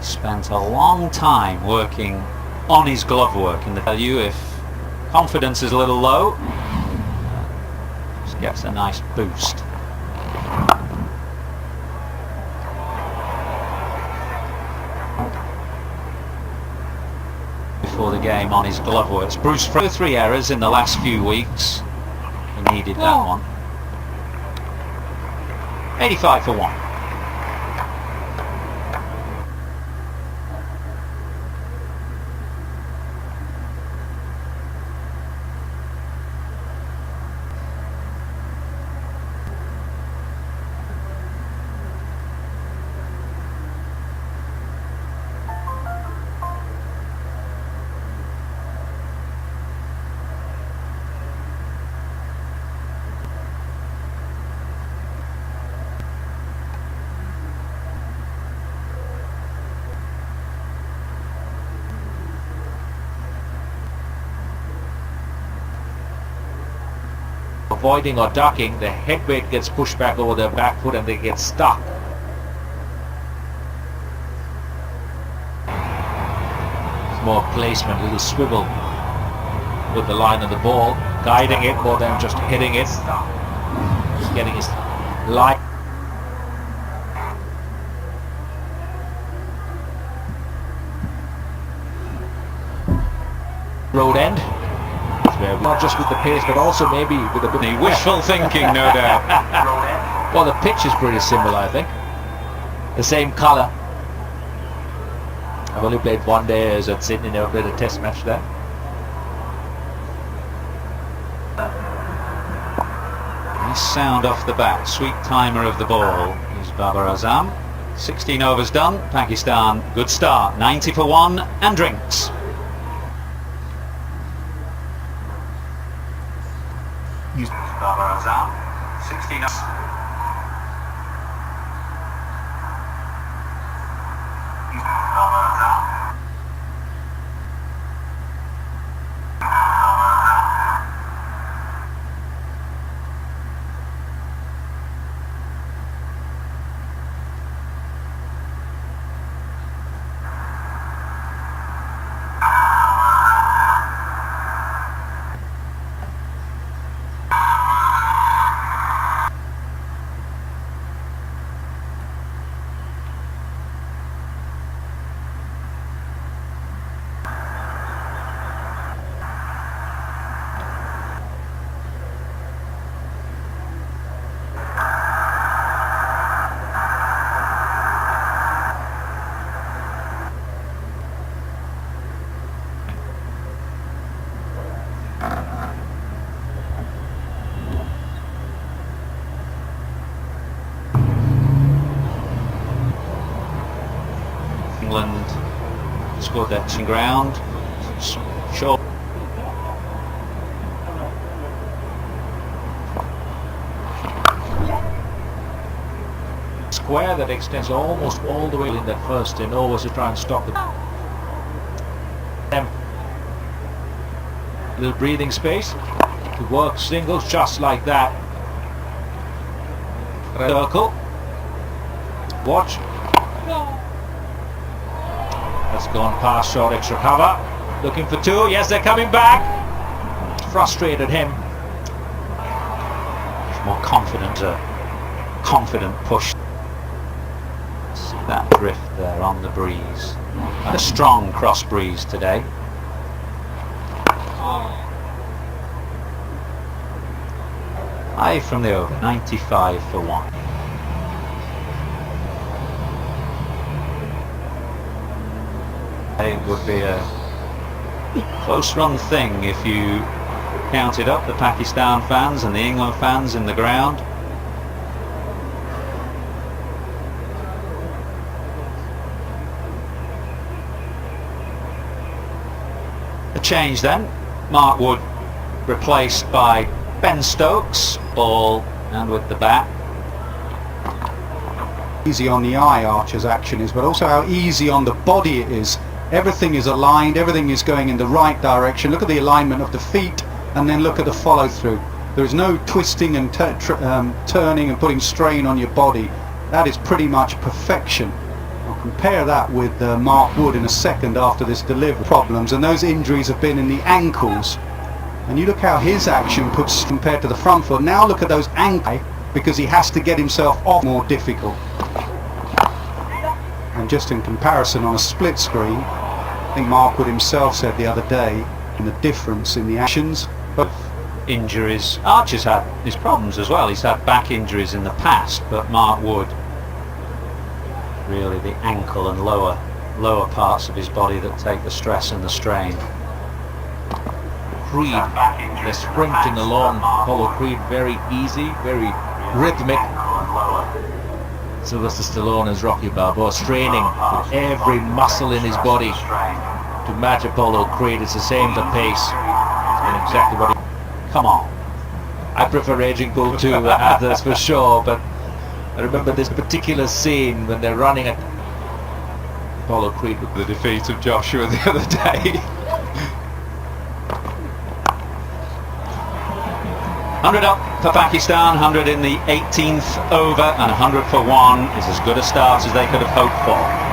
Spent a long time working on his glove work, and I tell you, if confidence is a little low, just gets a nice boost. Before the game on his glove work. Bruce for 3 errors in the last few weeks. He needed that one. 85 for 1. Avoiding or ducking, the head weight gets pushed back over their back foot and they get stuck. More placement, a little swivel with the line of the ball, guiding it more than just hitting it. Just getting his line. Road end. Not just with the pace, but also maybe with a bit of wishful thinking, no doubt. Well, the pitch is pretty similar, I think. The same colour. I've only played one day as at Sydney, never played a test match there. Nice sound off the bat, sweet timer of the ball. Here's Babar Azam. 16 overs done, Pakistan, good start. 90 for 1 and drinks. Babar Azam, 16 overs. England scored that ground. Sure. Square that extends almost all the way in that first in overs to try and stop them. Little breathing space to work singles just like that. Circle. Watch. That's gone past short extra cover. Looking for two. Yes, they're coming back. Frustrated him. More confident push. See that drift there on the breeze. And a strong cross breeze today. High from the over. 95 for 1. It would be a close run thing if you counted up the Pakistan fans and the England fans in the ground. A change then. Mark Wood replaced by Ben Stokes, ball and with the bat. Easy on the eye Archer's action is, but also how easy on the body it is. Everything is aligned, everything is going in the right direction. Look at the alignment of the feet and then look at the follow through. There is no twisting and turning and putting strain on your body. That is pretty much perfection. Compare that with Mark Wood in a second after this delivery problems, and those injuries have been in the ankles. And you look how his action puts compared to the front foot. Now look at those ankles, because he has to get himself off, more difficult. And just in comparison on a split screen, I think Mark Wood himself said the other day, in the difference in the actions. But injuries. Archer's had his problems as well. He's had back injuries in the past, but Mark Wood, really the ankle and lower parts of his body that take the stress and the strain. Creed, they're sprinting along. Apollo Creed, very easy, very rhythmic. Sylvester Stallone as Rocky Balboa, straining with every muscle in his body to match Apollo Creed. It's the same the pace. And exactly what he... Come on. I prefer Raging Bull to others for sure, but I remember this particular scene when they're running at Apollo Creed with the defeat of Joshua the other day. 100 up for Pakistan, 100 in the 18th over, and 100 for one is as good a start as they could have hoped for.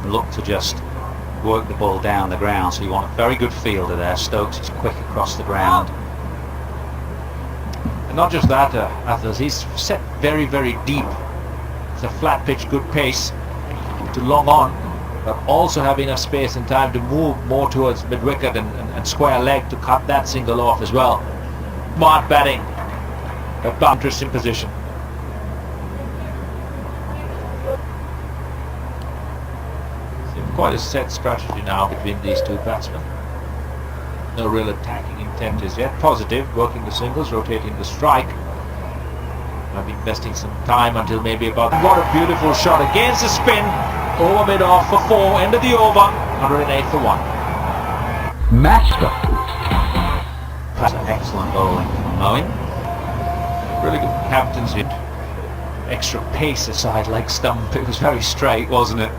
Look to just work the ball down the ground, so you want a very good fielder there. Stokes is quick across the ground. And not just that, Athos, he's set very, very deep. It's a flat pitch, good pace to long on, but also have enough space and time to move more towards mid-wicket and square leg to cut that single off as well. Smart batting, but interesting position. Quite a set strategy now between these two batsmen. No real attacking intent as yet. Positive, working the singles, rotating the strike. I've been investing some time until maybe about... What a beautiful shot against the spin. Over mid-off for 4, end of the over. 108 for 1. Master. That's excellent bowling from Moeen. Really good captaincy. Extra pace aside leg stump. It was very straight, wasn't it?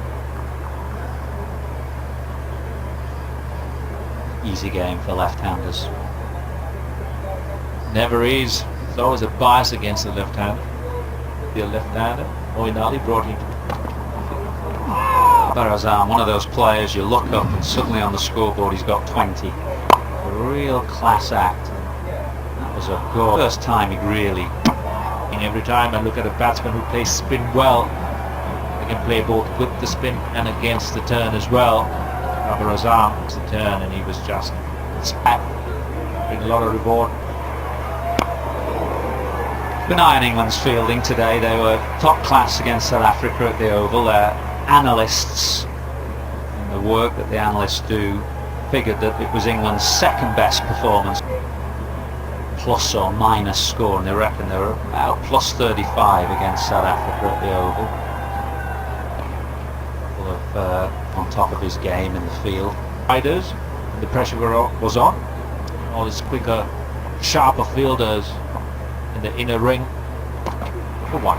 Easy game for left-handers. Never is. There's always a bias against the left-hander. The left-hander, Moeen Ali brought him to... Barazan, one of those players you look up and suddenly on the scoreboard he's got 20. A real class act. That was a goal. First time he really... And every time I look at a batsman who plays spin well, they can play both with the spin and against the turn as well. Barazan was the turn and he was just spat. Bring a lot of reward. Benign England's fielding today. They were top class against South Africa at the Oval. Their analysts and the work that the analysts do figured that it was England's second best performance, plus or minus score, and they reckon they were about plus 35 against South Africa at the Oval. On top of his game in the field. Riders, the pressure was on. All his quicker, sharper fielders in the inner ring for 1.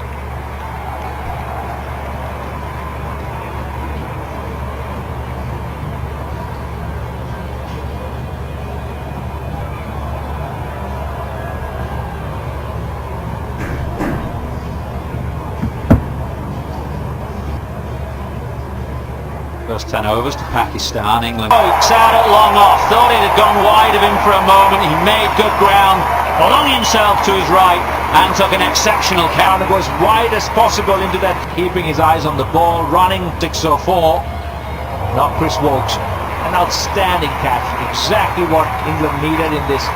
First 10 overs to Pakistan. England pokes out at long off. Thought it had gone wide of him for a moment. He made good ground, flung himself to his right and took an exceptional count. It was wide as possible into that, keeping his eyes on the ball, running 6 or 4. Not Chris Wilkes. An outstanding catch. Exactly what England needed in this.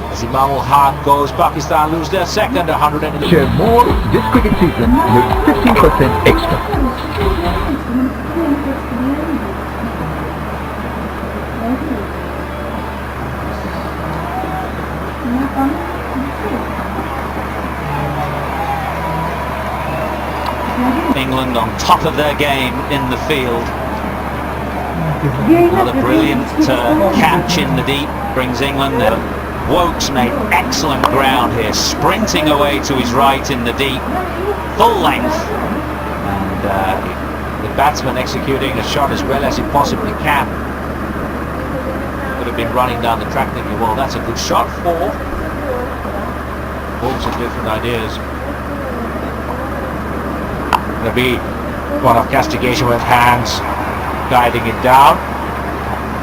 As Imamul Haq goes, Pakistan lose their second 100. Share more this cricket season with 15% extra. Kenapa? England on top of their game in the field. Another brilliant catch in the deep brings England there. Wokes made excellent ground here, sprinting away to his right in the deep, full length, and the batsman executing a shot as well as he possibly can. Could have been running down the track thinking, well, that's a good shot for. Wokes have different ideas. There'll be one of castigation with hands guiding it down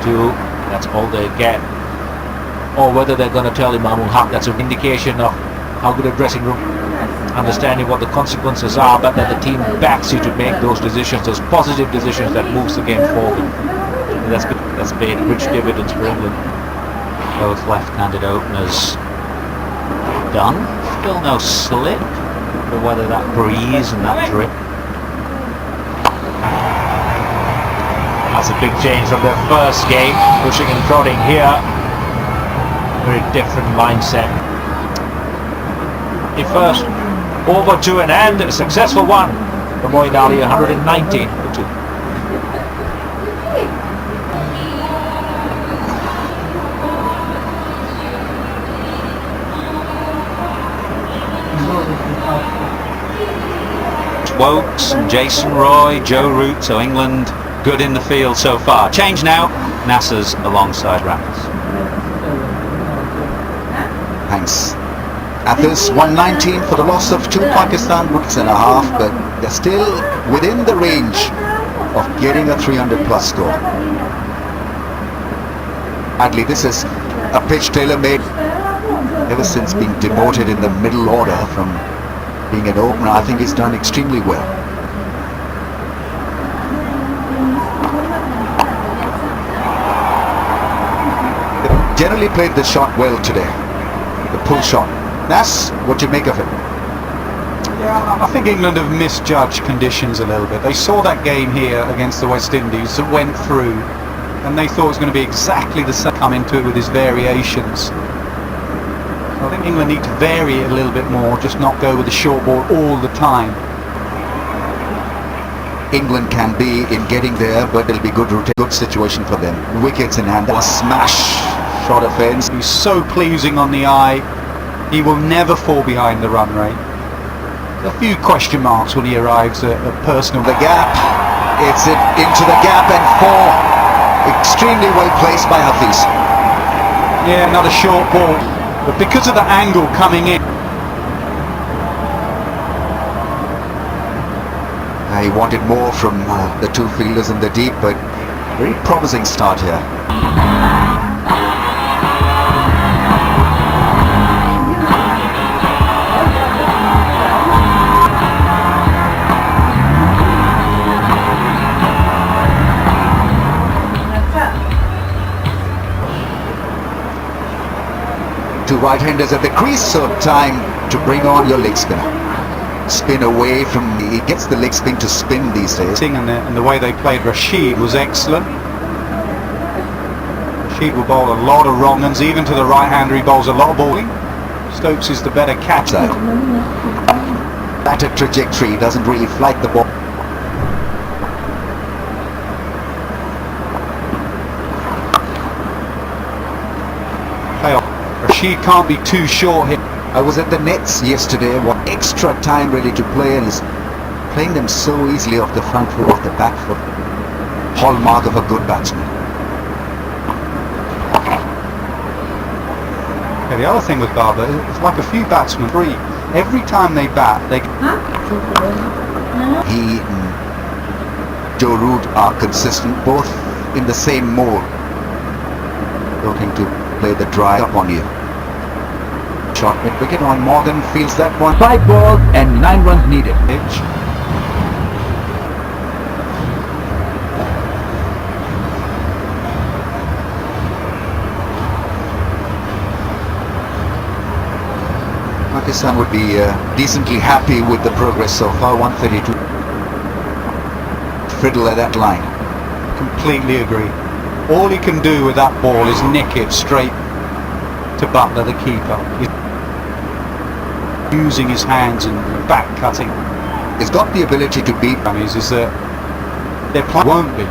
to, that's all they get. Or whether they're going to tell Imam ul Haq, that's an indication of how good a dressing room, understanding what the consequences are, but that the team backs you to make those decisions, those positive decisions that moves the game forward. And that's good. That's paid rich dividends for England. Both left-handed openers done. Still no slip, but whether that breeze and that drip. That's a big change from their first game, pushing and prodding here. Very different mindset. The first over to an end, a successful one for Moeen Ali, 119 for 2. Wokes and Jason Roy, Joe Root, so England good in the field so far. Change now, Nasser's alongside Raffles. Thanks. At this 119 for the loss of 2 Pakistan wickets and a half, but they're still within the range of getting a 300 plus score. Adley, this is a pitch tailor-made ever since being demoted in the middle order from being an opener. I think he's done extremely well. They generally played the shot well today. The pull shot. That's what you make of it. Yeah, I think England have misjudged conditions a little bit. They saw that game here against the West Indies that went through, and they thought it was going to be exactly the same, come into it with his variations. I think England need to vary it a little bit more, just not go with the short ball all the time. England can be in getting there, but it'll be good situation for them. Wickets in hand, a smash shot offence. He's so pleasing on the eye. He will never fall behind the run rate. A few question marks when he arrives at personal. The gap, it's it into the gap and 4. Extremely well placed by Hafiz. Yeah, another short ball, but because of the angle coming in. He wanted more from the 2 fielders in the deep, but very promising start here. Two right-handers at the crease, so time to bring on your leg spinner. Spin away from he gets the leg spin to spin these days. And the way they played Rashid was excellent. Rashid will bowl a lot of wrong uns, even to the right-hander he bowls a lot of bowling. Stokes is the better catcher. Better trajectory, doesn't really flight the ball. Rashid can't be too short here. I was at the nets yesterday, what extra time ready to play, and is playing them so easily off the front foot, off the back foot. Hallmark of a good batsman. Yeah, the other thing with Barber, it's like a few batsmen free. Every time they bat, they... He and Joe Root are consistent, both in the same mold. Looking to play the dry up on you. Shot mid-wicket on Morgan, feels that one. 5 balls and 9 runs needed. Pakistan would be decently happy with the progress so far. 132. Fiddle at that line. Completely agree. All he can do with that ball is nick it straight to Butler, the keeper. He's using his hands and back cutting. He's got the ability to beat. Is that their play won't be.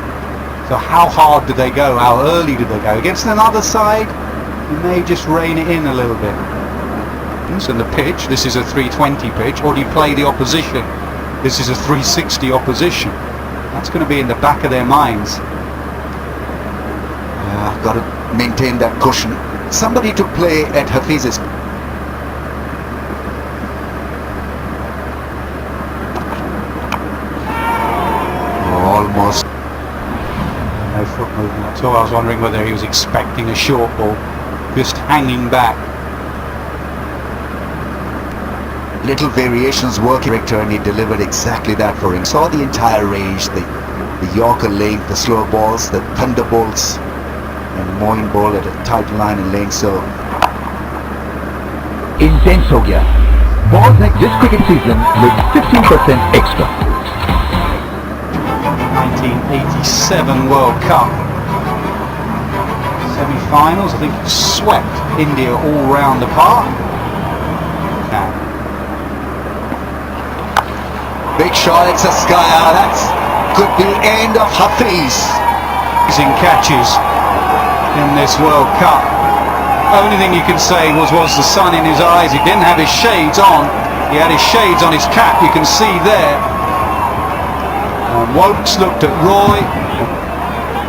So how hard do they go? How early do they go? Against another side, you may just rein it in a little bit. And the pitch, this is a 320 pitch, or do you play the opposition? This is a 360 opposition. That's going to be in the back of their minds. Got to maintain that cushion. Somebody to play at Hafiz's. Almost. No foot movement at all. I was wondering whether he was expecting a short ball, just hanging back. Little variations work character, and he delivered exactly that for him. Saw the entire range, the Yorker length, the slow balls, the thunderbolts, and Moin ball at a tight line and length. So Intense हो गया. Balls next this cricket season with 15% extra. 1987 World Cup semi-finals. I think he swept India all round the park. big shot, it's a skyer. That could be end of Hafiz. In catches in this World Cup. Only thing you can say was the sun in his eyes. He didn't have his shades on. He had his shades on his cap, you can see there. Wokes looked at Roy.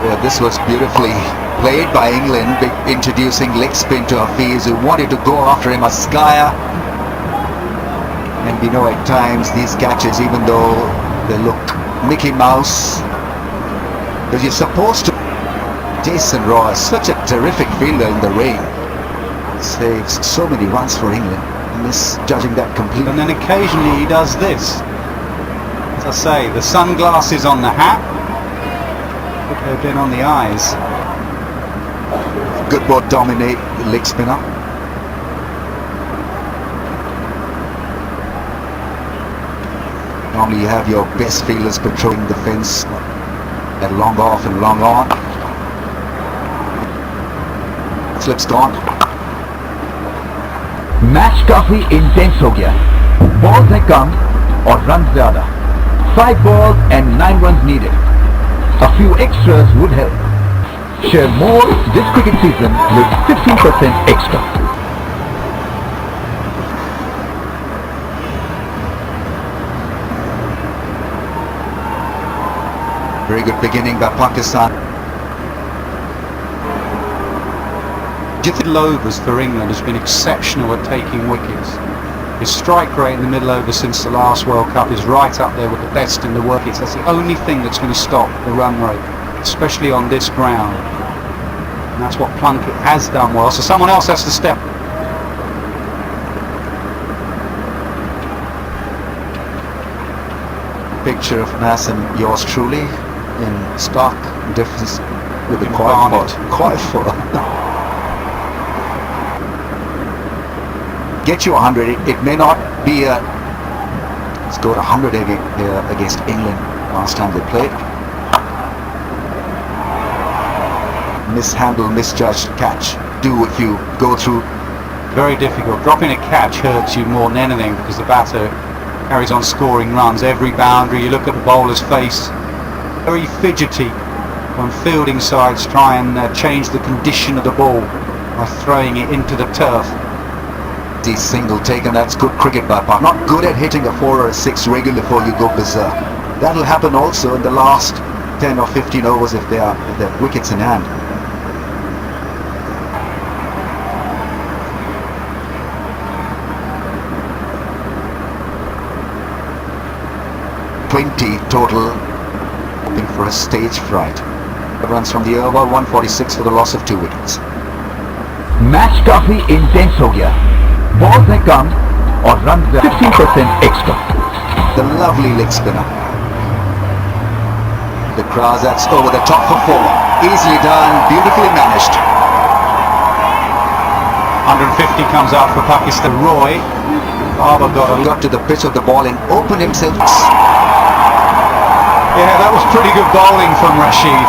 Yeah, this was beautifully played by England, introducing leg spin to Hafiz, who wanted to go after him, a skyer. And we know at times these catches, even though they look Mickey Mouse, because you're supposed to. Jason Roy, such a terrific fielder in the rain, saves so many runs for England, misjudging that completely. And then occasionally he does this. As I say, the sunglasses on the hat, could have been on the eyes. Good ball, dominate the leg spinner. Normally you have your best fielders patrolling the fence at long off and long on. Slip's gone. Match काफी intense हो गया. Balls है कम और runs ज़्यादा. 5 balls and 9 runs needed. A few extras would help. Share more this cricket season with 15% extra. Very good beginning by Pakistan. Middle overs for England has been exceptional at taking wickets. His strike rate in the middle over since the last World Cup is right up there with the best in the world. That's the only thing that's going to stop the run rate, especially on this ground. And that's what Plunkett has done well, so someone else has to step. Picture of Nas and yours truly in stark difference with the quiet foot. Get you 100. It may not be a. Let's go to 100 against England last time they played. Mishandled, misjudged catch. Do if you go through. Very difficult. Dropping a catch hurts you more than anything because the batter carries on scoring runs. Every boundary, you look at the bowler's face. Very fidgety when fielding sides try and change the condition of the ball by throwing it into the turf. Single taken, that's good cricket by Park. Not good at hitting a 4 or a 6 regularly before you go berserk. That'll happen also in the last 10 or 15 overs if they have wickets in hand. $20 total, hoping for a stage fright. Runs from the over, 146 for the loss of 2 wickets. Match काफी intense हो गया. Balls है कम और runs 15% extra. The lovely leg spinner. The cross, that's over the top for 4. Easily done, beautifully managed. 150 comes out for Pakistan. Roy. Barber got to the pitch of the ball and opened himself. Yeah, that was pretty good bowling from Rashid.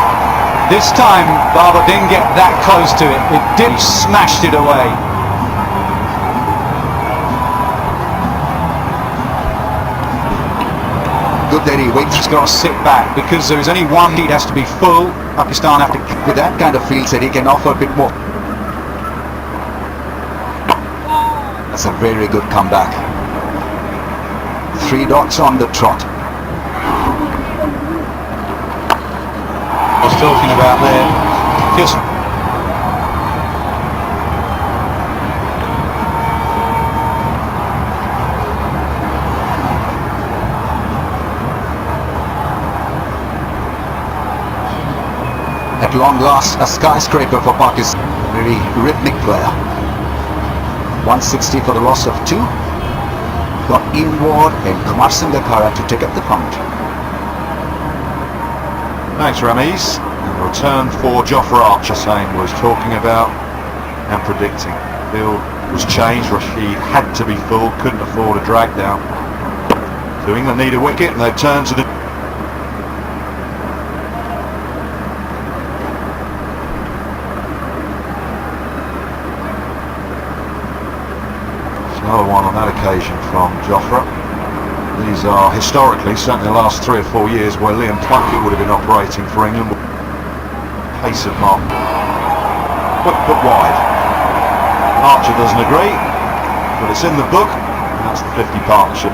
This time Barber didn't get that close to it. It did, smashed it away. Good that he waits. He's got to sit back because there is only one lead has to be full. Pakistan have to. With that kind of field set, he can offer a bit more. That's a very good comeback. 3 dots on the trot. I was talking about there. Just at long last, a skyscraper for Pakistan. Very rhythmic player. 160 for the loss of 2. Got inward and Kumar Sangakkara to take up the punt. Thanks, Ramiz. And the return for Jofra Archer, Sane was talking about and predicting. Field was changed. Rashid had to be full, couldn't afford a drag down. So England need a wicket, and they've turned to the. Another one on that occasion from Jofra. These are historically, certainly the last 3 or 4 years, where Liam Plunkett would have been operating for England. Pace of mark. But wide. Archer doesn't agree, but it's in the book, and that's the 50 partnership.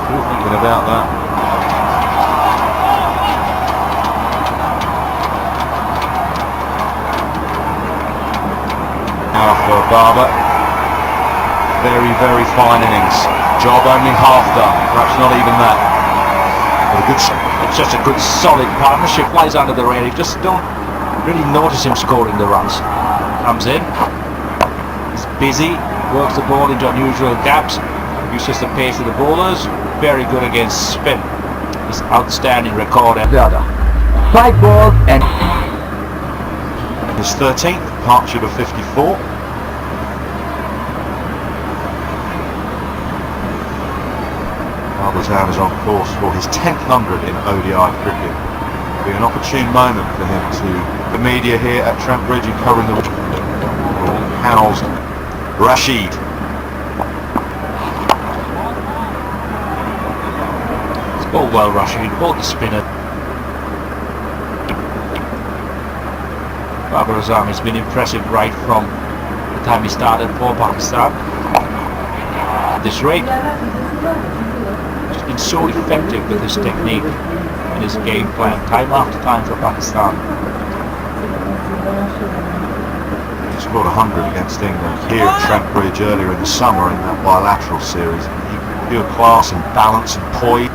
Still thinking about that. Now for Barber. Very, very fine innings. Job only half done, perhaps not even that. But a good shot. It's just a good solid partnership. Flies under the radar. Just don't really notice him scoring the runs. Comes in. He's busy. Works the ball into unusual gaps. Uses the pace of the bowlers. Very good against spin. His outstanding record. The other. 5 balls and His 13th, partnership of 54. Town is on course for his 10th 100 in ODI cricket. It'll be an opportune moment for him to the media here at Trent Bridge and covering the housed Rashid. It's bowled well, Rashid. Bowled the spinner. Babar Azam has been impressive right from the time he started for Pakistan. At this rate, he's been so effective with his technique and his game plan, time after time for Pakistan. He scored 100 against England here at Trent Bridge earlier in the summer in that bilateral series. Pure class and balance and poise.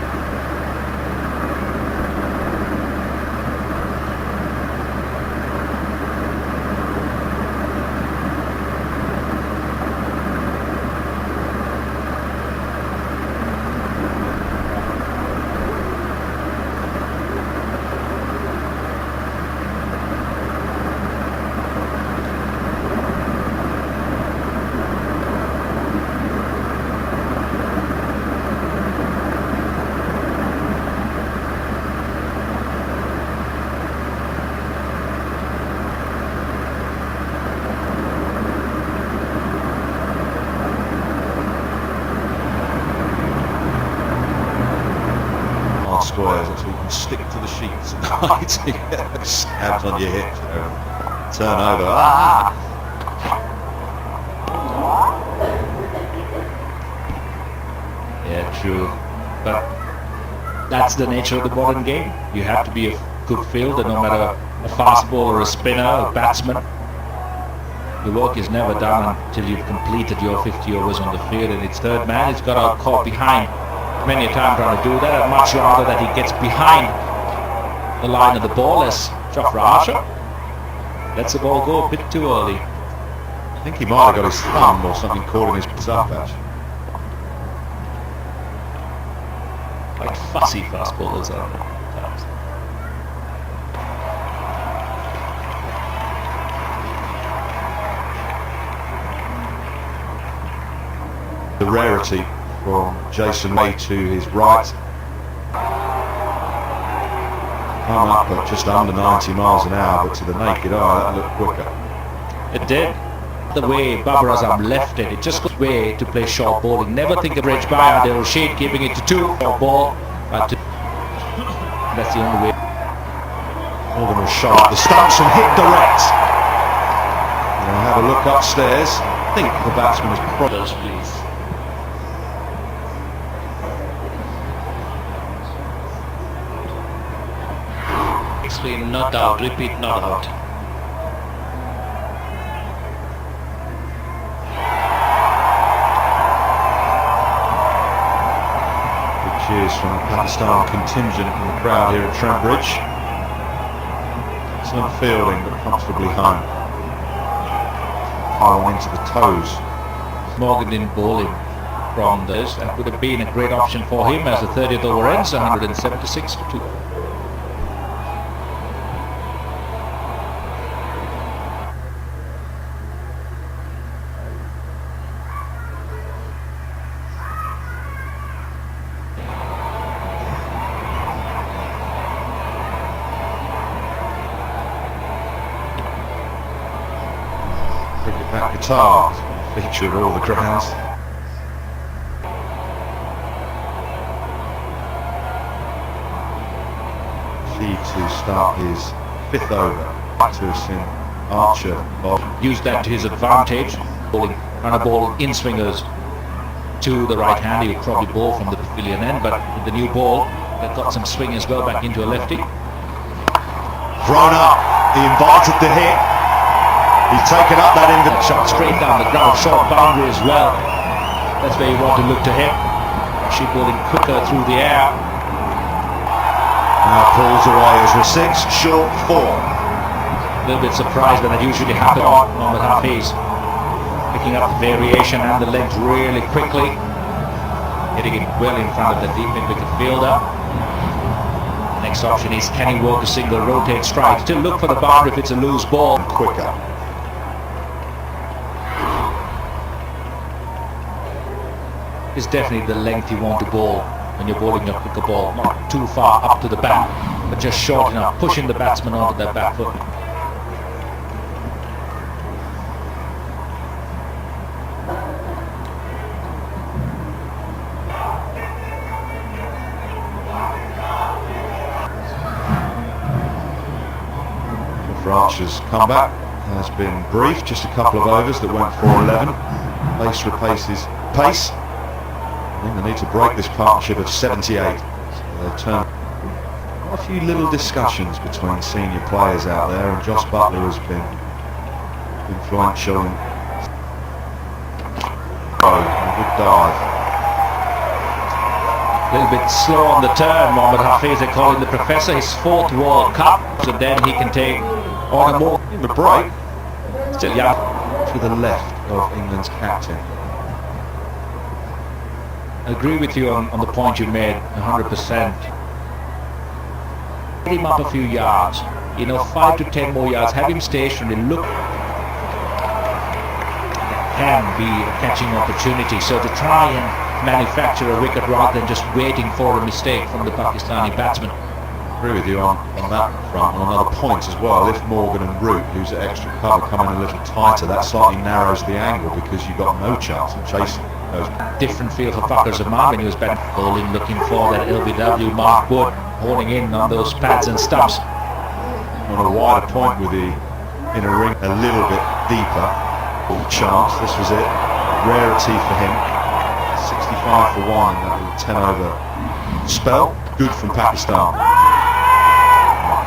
Squares, so you can stick to the sheets at night. Hands on your hips, turn over. Yeah, true. But that's the nature of the modern game. You have to be a good fielder, no matter a fast bowler, a spinner, a batsman. The work is never done until you've completed your 50 overs on the field, and it's third man. He's got out caught behind. Many a time trying to do that. I'd much rather that he gets behind the line of the ball as Jofra Archer lets the ball go a bit too early. I think he might have got his thumb or something caught in his up actually. Like fussy fast bowlers are. The rarity from Jason May to his right. come up at just under 90 miles an hour, but to the naked eye that looked quicker. It did. The way Babar Azam left it, it just goes way to play short bowling. Never think of bridge by Adil Rashid giving it to 2 short ball. But that's the only way. Morgan was sharp the stumps and hit direct. We'll have a look upstairs. I think the batsman is Those, please. Explain not out, repeat not out. Big cheers from the Pakistan contingent in the crowd here at Trent Bridge. Excellent fielding, but comfortably home. Far into the toes. Morgan in bowling from this. That would have been a great option for him as the 30th over ends, 176 for 2. Cricket that guitar feature at all the grounds. She to start his 5th over. To us in Archer. Bob. Use that to his advantage. Bowling, trying to bowl in swingers to the right hand. He would probably bowl from the pavilion end, but with the new ball, they've got some swing as well back into a lefty. Thrown up. He invited the hit. He's taken up that end. Shot straight down the ground, short boundary as well. That's where you want to look to him. She bowling quicker through the air. Now pulls away as we're 6 short 4. A little bit surprised when that usually happens on Mohammad Hafiz. Picking up the variation and the length really quickly. Hitting it well in front of the deep mid-wicket fielder. Next option is, can he work a single rotate strike? Still look for the boundary if it's a loose ball. Quicker. Is definitely the length you want to bowl when you're bowling your quicker ball. Not too far up to the bat, but just short enough, pushing the batsman onto their back foot. For Archer's comeback has been brief, just a couple of overs that went for 11. Pace replaces pace. I think they need to break this partnership of 78. So they've turned a few little discussions between senior players out there, and Joss Butler has been influential. A good dive. A little bit slow on the turn, Mohammad Hafiz, they call him the Professor, his 4th World Cup, so then he can take on a more In the break, still young. to the left of England's captain. I agree with you on the point you made, 100%. Get him up a few yards, 5 to 10 more yards, have him stationary, look. That can be a catching opportunity, so to try and manufacture a wicket rather than just waiting for a mistake from the Pakistani batsman. Agree with you on that front. On another point as well, if Morgan and Root, who's at extra cover, come in a little tighter, that slightly narrows the angle because you've got no chance of chasing those. Different feel for Fakhar Zaman when he was batting, bowling, looking for that LBW. Mark Wood honing in on those pads and stumps. On a wider point with the inner ring a little bit deeper. All chance, this was it. Rarity for him. 65 for 1 in that little 10 over spell. Good from Pakistan.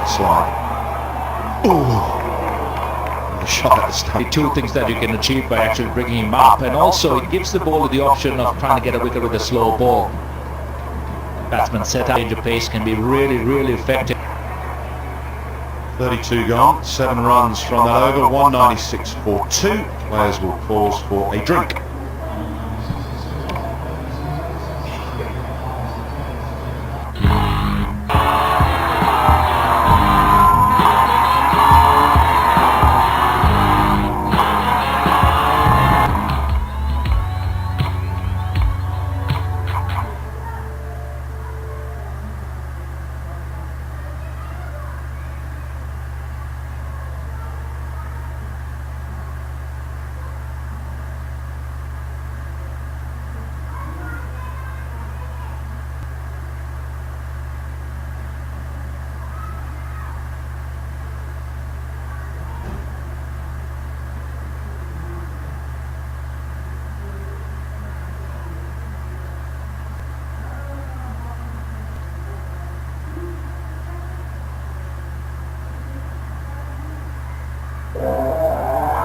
Slide. Ooh. The shot at the stump. The two things that you can achieve by actually bringing him up, and also it gives the bowler the option of trying to get a wicket with a slow ball. Batsman set up change of pace can be really, really effective. 32 gone, 7 runs from that over, 196 for 2. Players will pause for a drink.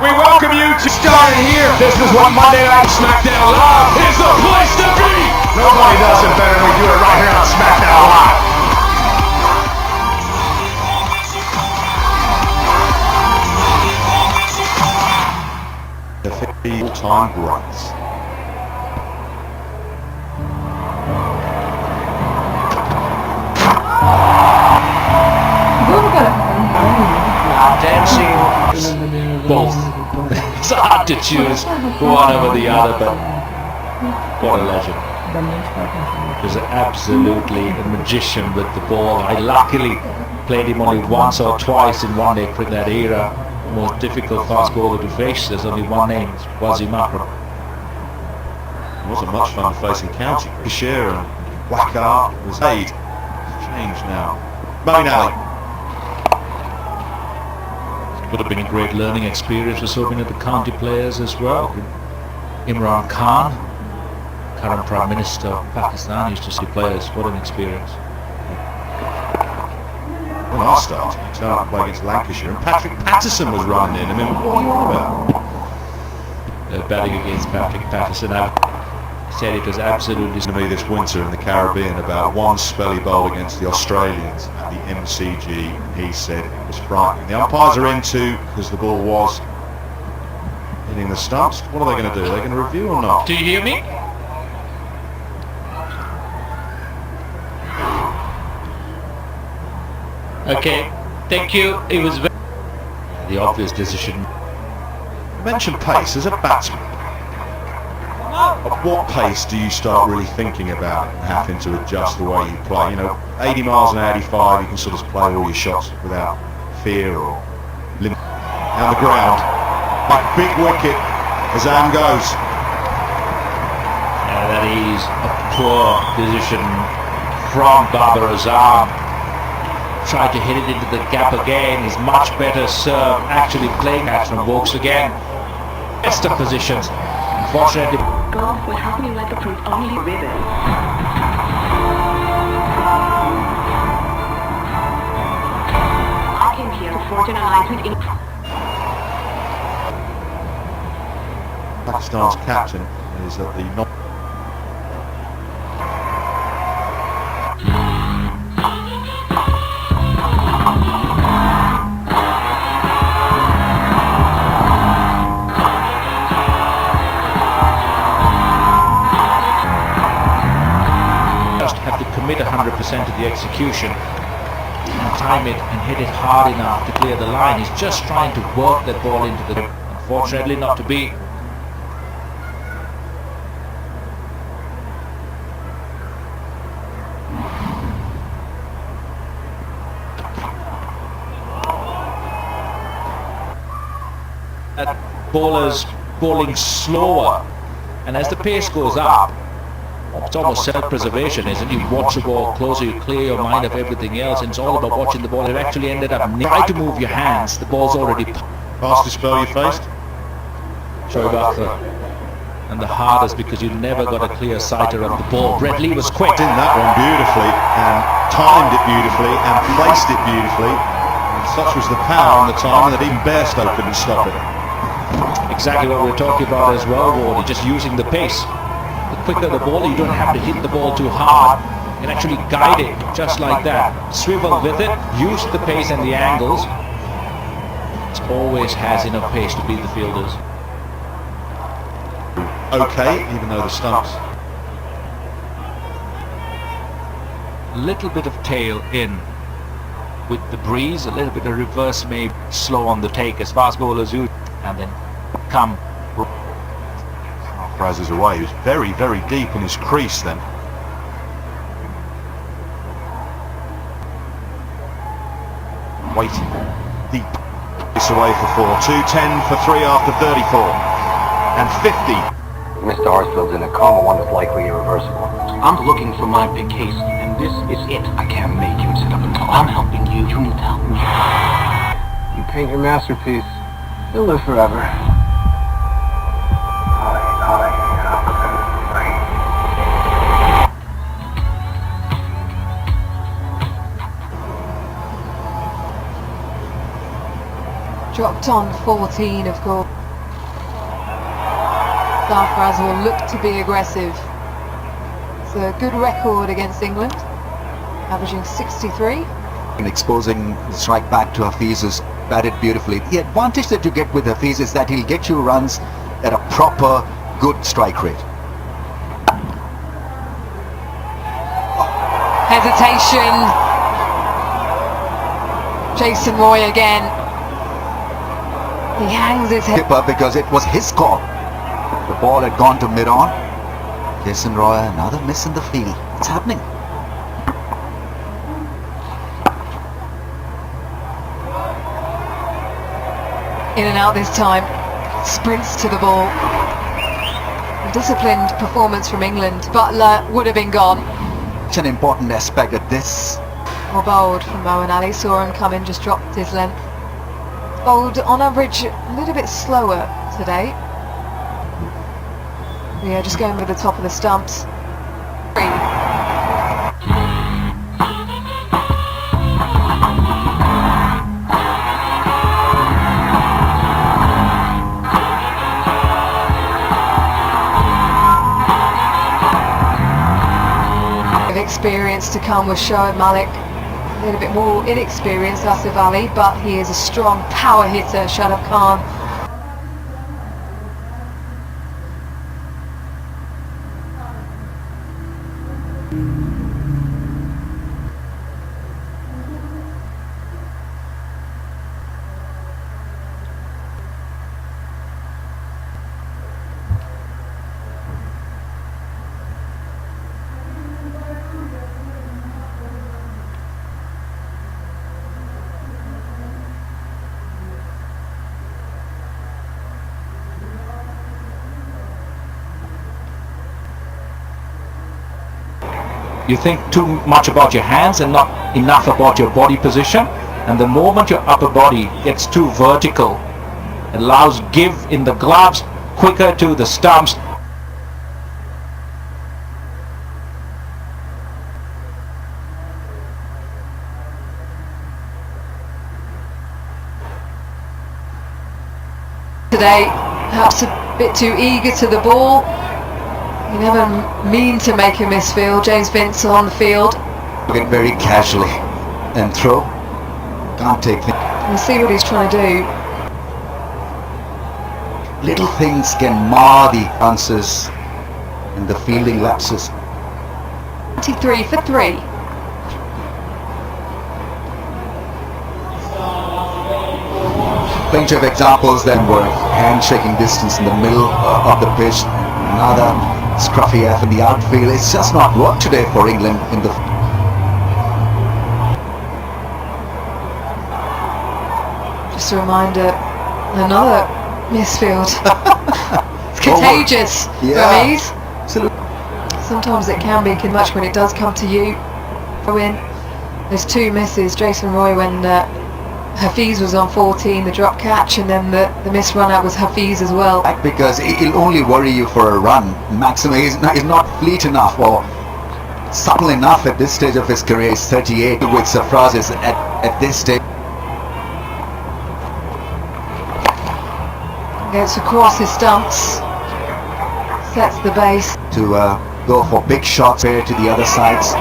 We welcome you to start here. This is what Monday Night SmackDown Live is the place to be. Nobody does it better than we do it right here on SmackDown Live. The all-time greats. Dancing both. It's hard to choose one over the other, but what a legend. He was absolutely a magician with the ball. I luckily played him only once or twice in one-day cricket in that era. The most difficult fast bowler to face. There's only one name, Wazir Makram. It wasn't much fun facing County. Bashir and Wackar was aid. It's changed now. Moeen Ali. Would have been a great learning experience for so many of the county players as well. Imran Khan, current Prime Minister of Pakistan, used to see players. What an experience. When I started to play against Lancashire and Patrick Patterson was running in. I mean, what are you on about? Batting against Patrick Patterson. I said it was absolutely... To me this winter in the Caribbean about one spell he bowled against the Australians at the MCG. He said it was frightening. The umpires are into because the ball was hitting the stumps. What are they going to do? Are they going to review or not? Do you hear me? Okay, thank you. It was the obvious decision. You mentioned pace as a batsman. At what pace do you start really thinking about it and having to adjust the way you play? You know, 80 miles an hour, 85, you can sort of play all your shots without fear or limit. Down the ground, big wicket as Am goes. That is a poor decision from Babar Azam. Tried to hit it into the gap again. He's much better served actually playing batsman. Vokes again. Best of positions. Unfortunately, golf would help me like a proof only ribbon. I came here to forge an alliance with England. Pakistan's captain is at the have to commit 100% to the execution and time it and hit it hard enough to clear the line. He's just trying to work that ball into the... Unfortunately not to be. That bowler's bowling slower, and as the pace goes up, it's almost self-preservation, isn't it? You watch the ball closer, you clear your mind of everything else, and it's all about watching the ball. It actually ended up, try to move your hands, the ball's already... fastest spell you faced? Shoaib Akhtar. And the hardest because you never got a clear sighter of the ball. Brett Lee was quick. In that one beautifully, and timed it beautifully, and placed it beautifully. And such was the power and the time that even Bairstow couldn't stop it. Exactly what we're talking about as well, Wardy, just using the pace. The quicker the ball, you don't have to hit the ball too hard. You can actually guide it just like that. Swivel with it, use the pace and the angles. It always has enough pace to beat the fielders. Okay, even though the stumps. A little bit of tail in with the breeze, a little bit of reverse, maybe slow on the take as fast bowlers do, and then come. Fraser's away. He was very, very deep in his crease then. Waiting deep. It's away for 4. 210 for 3 after 34. And 50. Mr. Horsfield's in a coma, one that's likely irreversible. I'm looking for my big case, and this is it. I can't make him sit up and talk. I'm helping you. You need to help me. You paint your masterpiece, you'll live forever. Dropped on 14, of course. Sarfaraz will look to be aggressive. It's a good record against England, averaging 63. And exposing the strike back to Hafiz, who's batted beautifully. The advantage that you get with Hafiz is that he'll get you runs at a proper, good strike rate. Hesitation. Jason Roy again. He hangs his head. Skipper, because it was his call. The ball had gone to mid-on. Jason Roy, another miss in the field. It's happening. In and out this time. Sprints to the ball. A disciplined performance from England. Butler would have been gone. Such an important aspect of this. More bowled from Moeen Ali. Saw him come in, just dropped his length. Bowled on average a little bit slower today. Yeah, just going with the top of the stumps. Experience to come with Shoaib Malik, a little bit more inexperienced Asif Ali, but he is a strong power hitter. Shadab Khan. You think too much about your hands and not enough about your body position, and the moment your upper body gets too vertical, it allows give in the gloves quicker to the stumps. Today, perhaps a bit too eager to the ball. You never mean to make a misfield. James Vince on the field. Get very casually and throw. Can't take things. You see what he's trying to do. Little things can mar the answers and the fielding lapses. 23 for 3. Plenty of examples then were handshaking distance in the middle of the pitch. Another scruffy F in the outfield. It's just not worked today for England in the... Just a reminder, another misfield. It's contagious, Ramiz. Sometimes it can be too much when it does come to you. There's two misses. Jason Roy when Hafiz was on 14, the drop catch, and then the miss run out was Hafiz as well. Because he'll only worry you for a run. Maximum, he's not fleet enough or subtle enough at this stage of his career. He's 38 with Sarfaraz is at this stage. Gets across his stumps, sets the base. To go for big shots here to the other sides.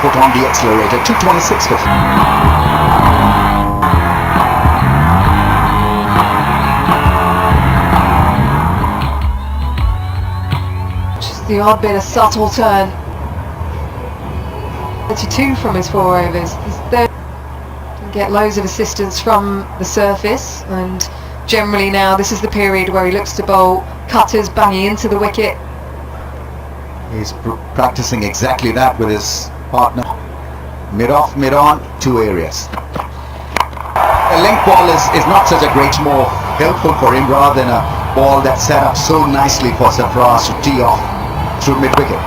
Put on the accelerator. 226 for... The odd bit of subtle turn. 32 from his 4 overs. His third. Can get loads of assistance from the surface, and generally now this is the period where he looks to bowl cutters banging into the wicket. He's practicing exactly that with his partner. Mid-off, mid-on, 2 areas. A length ball is not such a great, more helpful for him rather than a ball that's set up so nicely for Sarfaraz to tee off through mid-wicket.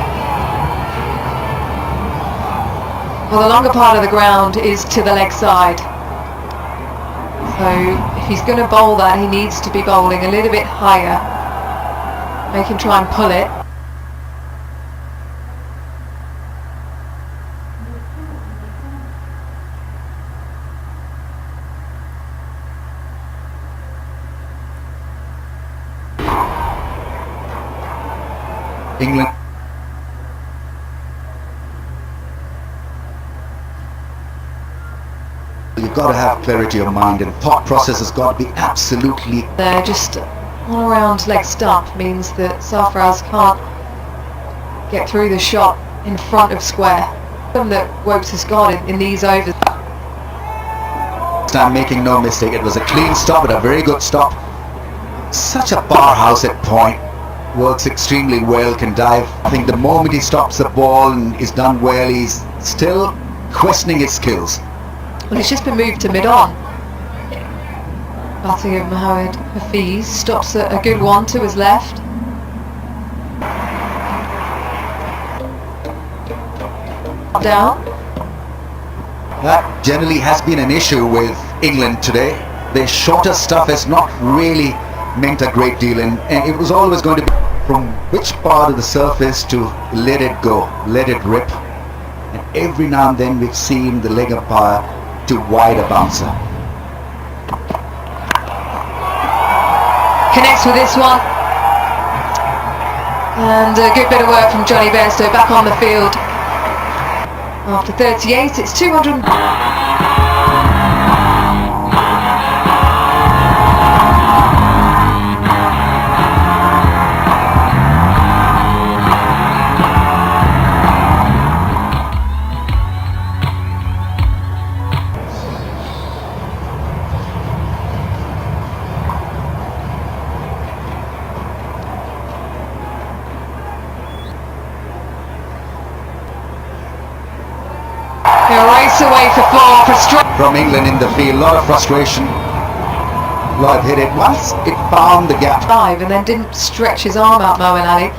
Well, the longer part of the ground is to the leg side. So if he's going to bowl that, he needs to be bowling a little bit higher. Make him try and pull it. England. You've got to have clarity of mind, and thought process has got to be absolutely... They're just on around leg stump means that Sarfraz can't get through the shot in front of square. That Wokes has got in these overs. I'm making no mistake, it was a clean stop, and a very good stop. Such a powerhouse at point. Works extremely well, can dive. I think the moment he stops the ball and is done well, he's still questioning his skills. Well, it's just been moved to mid-on. Batting of Mohamed Hafiz stops a good one to his left. Down. That generally has been an issue with England today. Their shorter stuff has not really meant a great deal, and it was always going to be from which part of the surface to let it go, let it rip. And every now and then we've seen the leg umpire to wide a bouncer. Connects with this one. And a good bit of work from Johnny Bairstow back on the field. After 38, it's 200. Away for four, from England in the field, a lot of frustration, a lot of hit it. Once it found the gap, dive and then didn't stretch his arm out, Moeen Ali.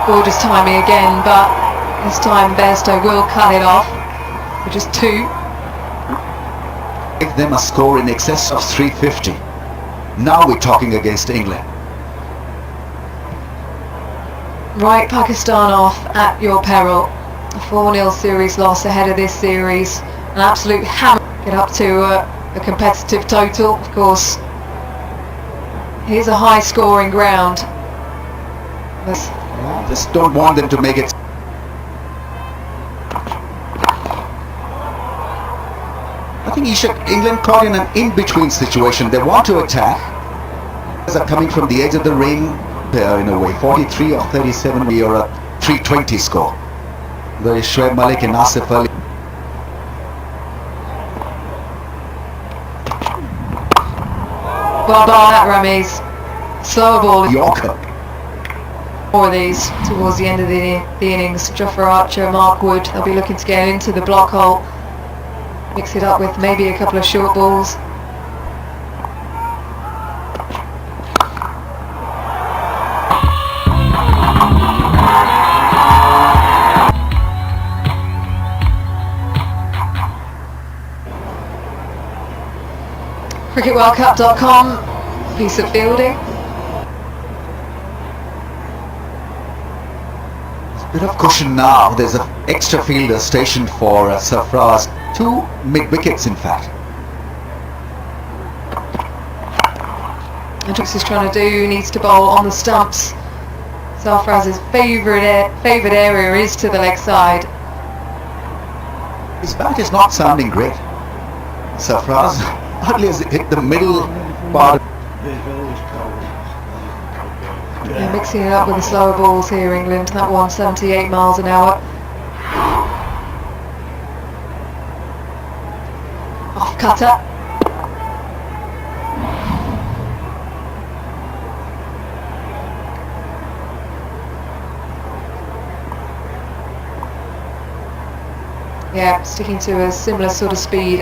Gorgeous timing again, but this time Bairstow will cut it off for just two. Give them a score in excess of 350. Now we're talking against England. Right, Pakistan off at your peril. A 4-0 series loss ahead of this series. An absolute hammer. Get up to a competitive total. Of course, here's a high scoring ground. Just don't want them to make it. I think England caught in an in-between situation. They want to attack. They are coming from the edge of the ring. In a way, 43 or 37, we are a 320 score. There is Shoaib Malik and Asif Ali. Well done at Ramiz. Slower ball. Yorker. More of these towards the end of the innings. Jofra Archer, Mark Wood, they'll be looking to get into the block hole. Mix it up with maybe a couple of short balls. CricketWorldCup.com, piece of fielding. Bit of cushion now. There's an extra fielder stationed for Sarfraz. 2 mid-wickets in fact. And Trix is trying to do, needs to bowl on the stumps. Sarfraz's favourite area is to the leg side. His bat is not sounding great. Sarfraz hardly has hit the middle part. Yeah, mixing it up with the slower balls here, England. That one 78 miles an hour. Off cutter. Yeah, sticking to a similar sort of speed.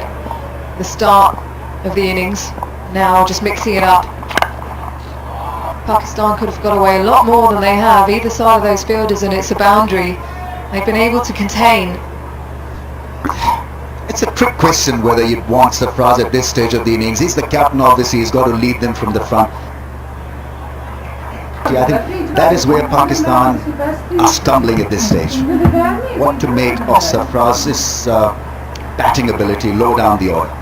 The start of the innings. Now just mixing it up. Pakistan could have got away a lot more than they have, either side of those fielders, and it's a boundary they've been able to contain. It's a trick question whether you'd want Sarfraz at this stage of the innings. He's the captain, obviously, he's got to lead them from the front. Yeah, I think that is where Pakistan are stumbling at this stage. What to make of Sarfraz's batting ability low down the order.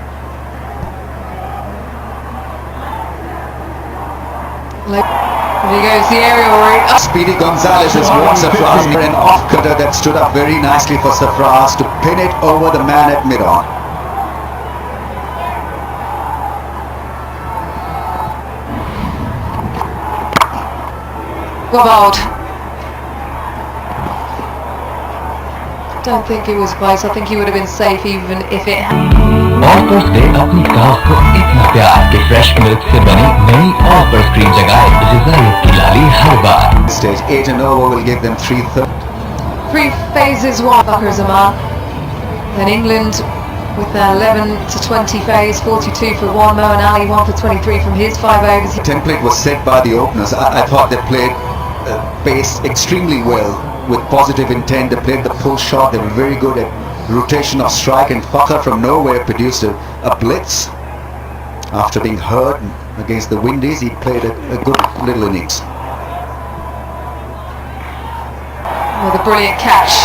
There he goes, the aerial route. Speedy Gonzalez has warned Safraz near an off-cutter that stood up very nicely for Safraz to pin it over the man at mid-on. Well, don't think it was close. I think he would have been safe even if it had. Offers ने अपनी गाँव को इतना प्यार कि fresh milk से बनी नई ऑफर्स क्रीम जगाए रिजल्ट की लाली हर बार. Stage 8 and over will give them 3 phases, one Buckers a man. Then England with their 11 to 20 phase, 42 for one. Mo and Ali 1 for 23 from his 5 overs. The template was set by the openers. I thought they played pace extremely well with positive intent. They played the pull shot. They were very good at rotation of strike, and Fakhr from nowhere produced a blitz. After being hurt against the Windies, he played a good little innings. With a brilliant catch.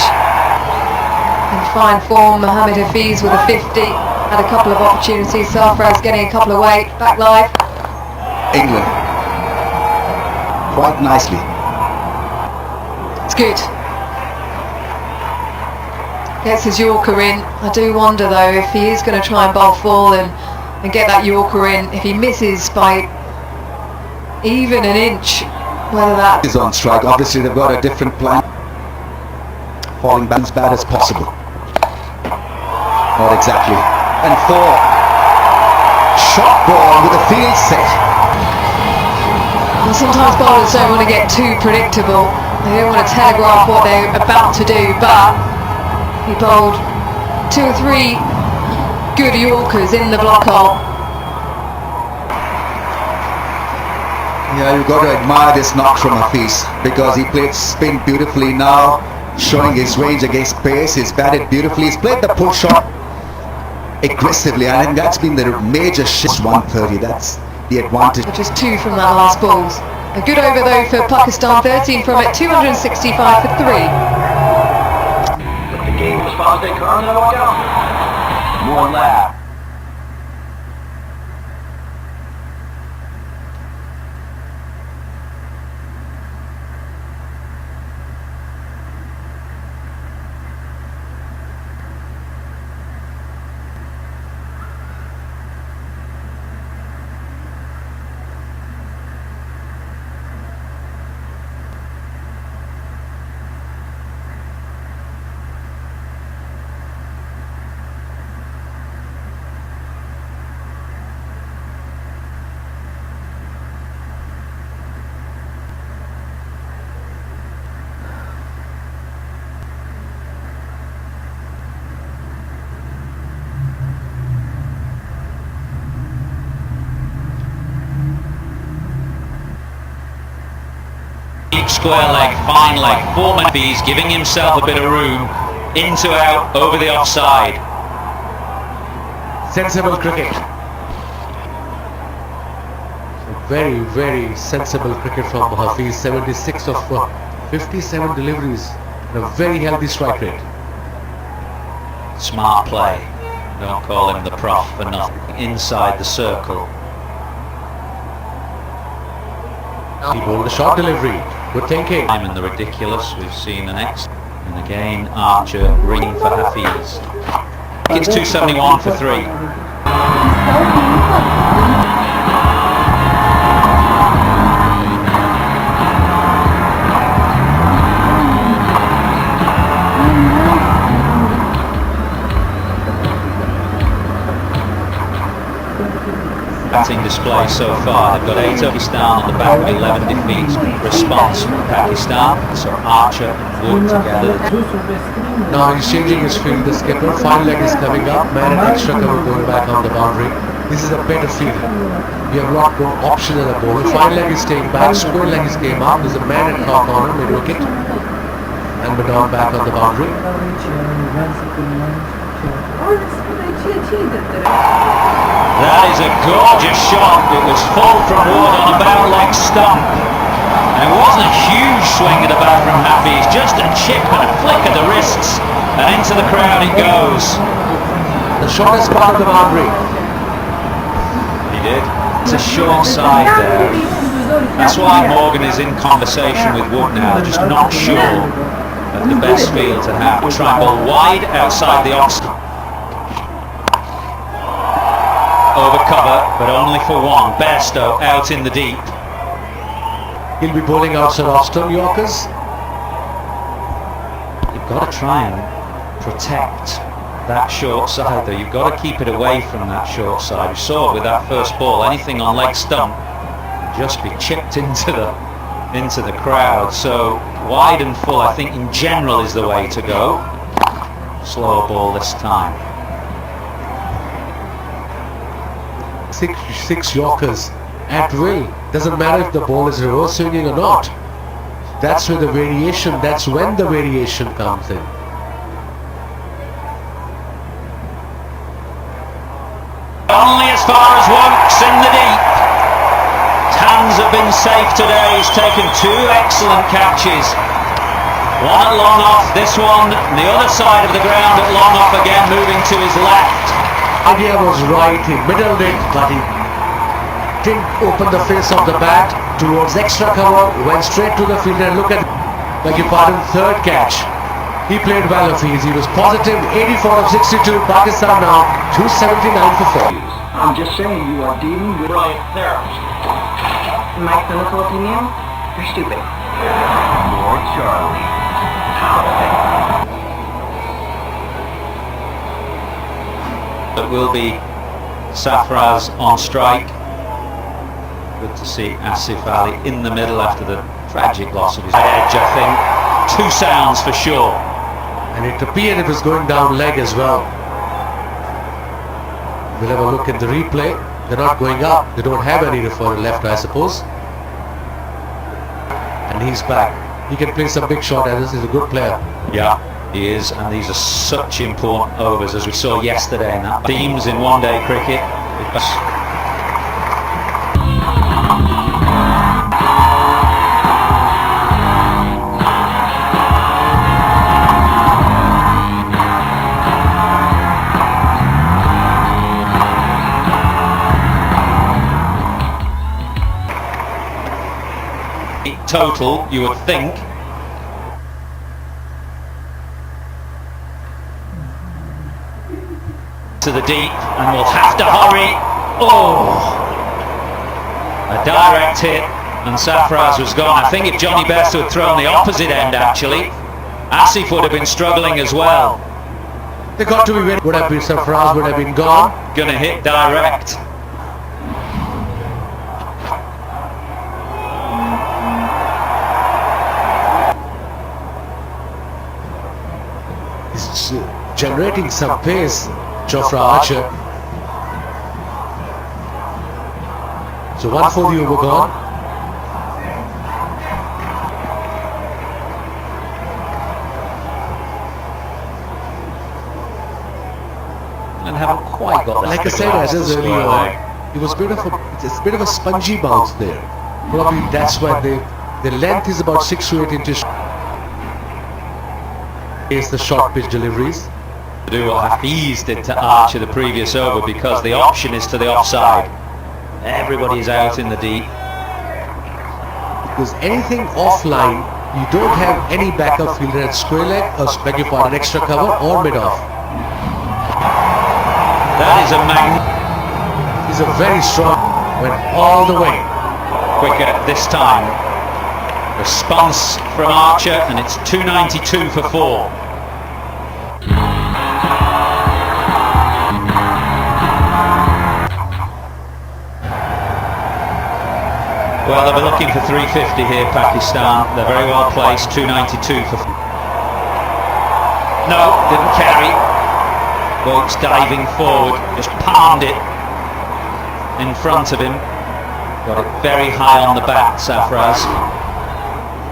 In fine form, Mohammed Hafiz with a 50. Had a couple of opportunities. Safraz getting a couple away. Back live. England. Quite nicely. It's good. Gets his Yorker in. I do wonder though if he is going to try and bowl full and get that Yorker in. If he misses by even an inch, whether that is on strike. Obviously they've got a different plan. Falling back as bad as possible. Not exactly. And 4. Shot ball with a field set. And sometimes bowlers don't want to get too predictable. They don't want to telegraph what they're about to do, but he bowled 2 or 3 good Yorkers in the block hole. Yeah, you've got to admire this knock from Hafiz because he played spin beautifully now, showing his range against pace. He's batted beautifully. He's played the pull shot aggressively. I think that's been the major shift. 130, that's the advantage. Just 2 from that last balls. A good over though for Pakistan, 13 from it, 265 for 3. The game as far as they can, and I walk out. More lap. Square leg, fine leg, 4 man B's, giving himself a bit of room, into out, over the offside. Sensible cricket. Very, very sensible cricket from Hafiz. 76 of 57 deliveries and a very healthy strike rate. Smart play. Don't call him the prof for nothing. Inside the circle. He bowled a short delivery. Good thinking. I'm in the ridiculous. We've seen the next. And again, Archer ringing for Hafiz. It's 271 for 3. Batting display so far. They've got 8 Pakistan on the back of 11 defeats. Response from Pakistan. So Archer and Wood together. Now he's changing his field. The skipper. Fine leg is coming up. Man and extra cover going back on the boundary. This is a better field. You have a lot more option in the bowler. Fine leg is staying back. Square leg is came up. There's a man at top corner, mid wicket. And Badon back on the boundary. That is a gorgeous shot. It was full from Wood on a bow leg stump. And it wasn't a huge swing of the bat from Hafiz, just a chip and a flick of the wrists. And into the crowd it goes. The shortest part of the boundary. He did. It's a short side there. That's why Morgan is in conversation with Wood now. They're just not sure of the best field to have. Try ball wide outside the off. Over cover, but only for one. Bairstow out in the deep. He'll be bowling outside off stump Yorkers. You've got to try and protect that short side though. You've got to keep it away from that short side. You saw it with that first ball. Anything on leg stump just be chipped into the crowd. So wide and full, I think in general is the way to go. Slower ball this time. Six Yorkers at will. Doesn't matter if the ball is reverse swinging or not. That's where the variation, that's when the variation comes in. Only as far as once in the deep. Hands have been safe today. He's taken two excellent catches. One at long off, this one the other side of the ground at long off again, moving to his left. Idea was right, he middled it, but he didn't open the face of the bat towards extra cover, went straight to the fielder. Look at, beg your pardon, third catch. He played well of his. He was positive, 84 of 62. Pakistan now 279 for 4. I'm just saying you are dealing with right there. My clinical opinion, you're stupid. More Charlie. It will be Safraz on strike. Good to see Asif Ali in the middle after the tragic loss of his edge, I think. Two sounds for sure. And it appeared it was going down leg as well. We'll have a look at the replay. They're not going up. They don't have any referral left, I suppose. And he's back. He can play some big shot, and this is a good player. Yeah, he is, and these are such important overs, as we saw yesterday in that. Themes in one-day cricket. Total, you would think. To the deep, and we'll have to hurry. Oh! A direct hit, and Safraz was gone. I think if Johnny Bairstow had thrown the opposite end, actually, Asif would have been struggling as well. They got to be very good. Would have been Safraz, would have been gone. Gonna hit direct. Generating some pace, Jofra Archer. So 1 for the over gone. And haven't quite got that. Like I said, as earlier on, it was it's a bit of a spongy bounce there. Probably that's why the length is about 6 to 8 inches. Is the short pitch deliveries. Do what Hafiz did to Archer the previous over, because the option is to the offside. Everybody's out in the deep. Because anything offline, you don't have any backup fielder at square leg, or beg your pardon, extra cover or mid off. That is a He's a very strong, went all the way. Quicker this time. Response from Archer, and it's 292 for 4. Well, they'll be looking for 350 here, Pakistan. They're very well placed, 292 for... No, didn't carry. Boats diving forward, just palmed it in front of him. Got it very high on the bat, Safraz.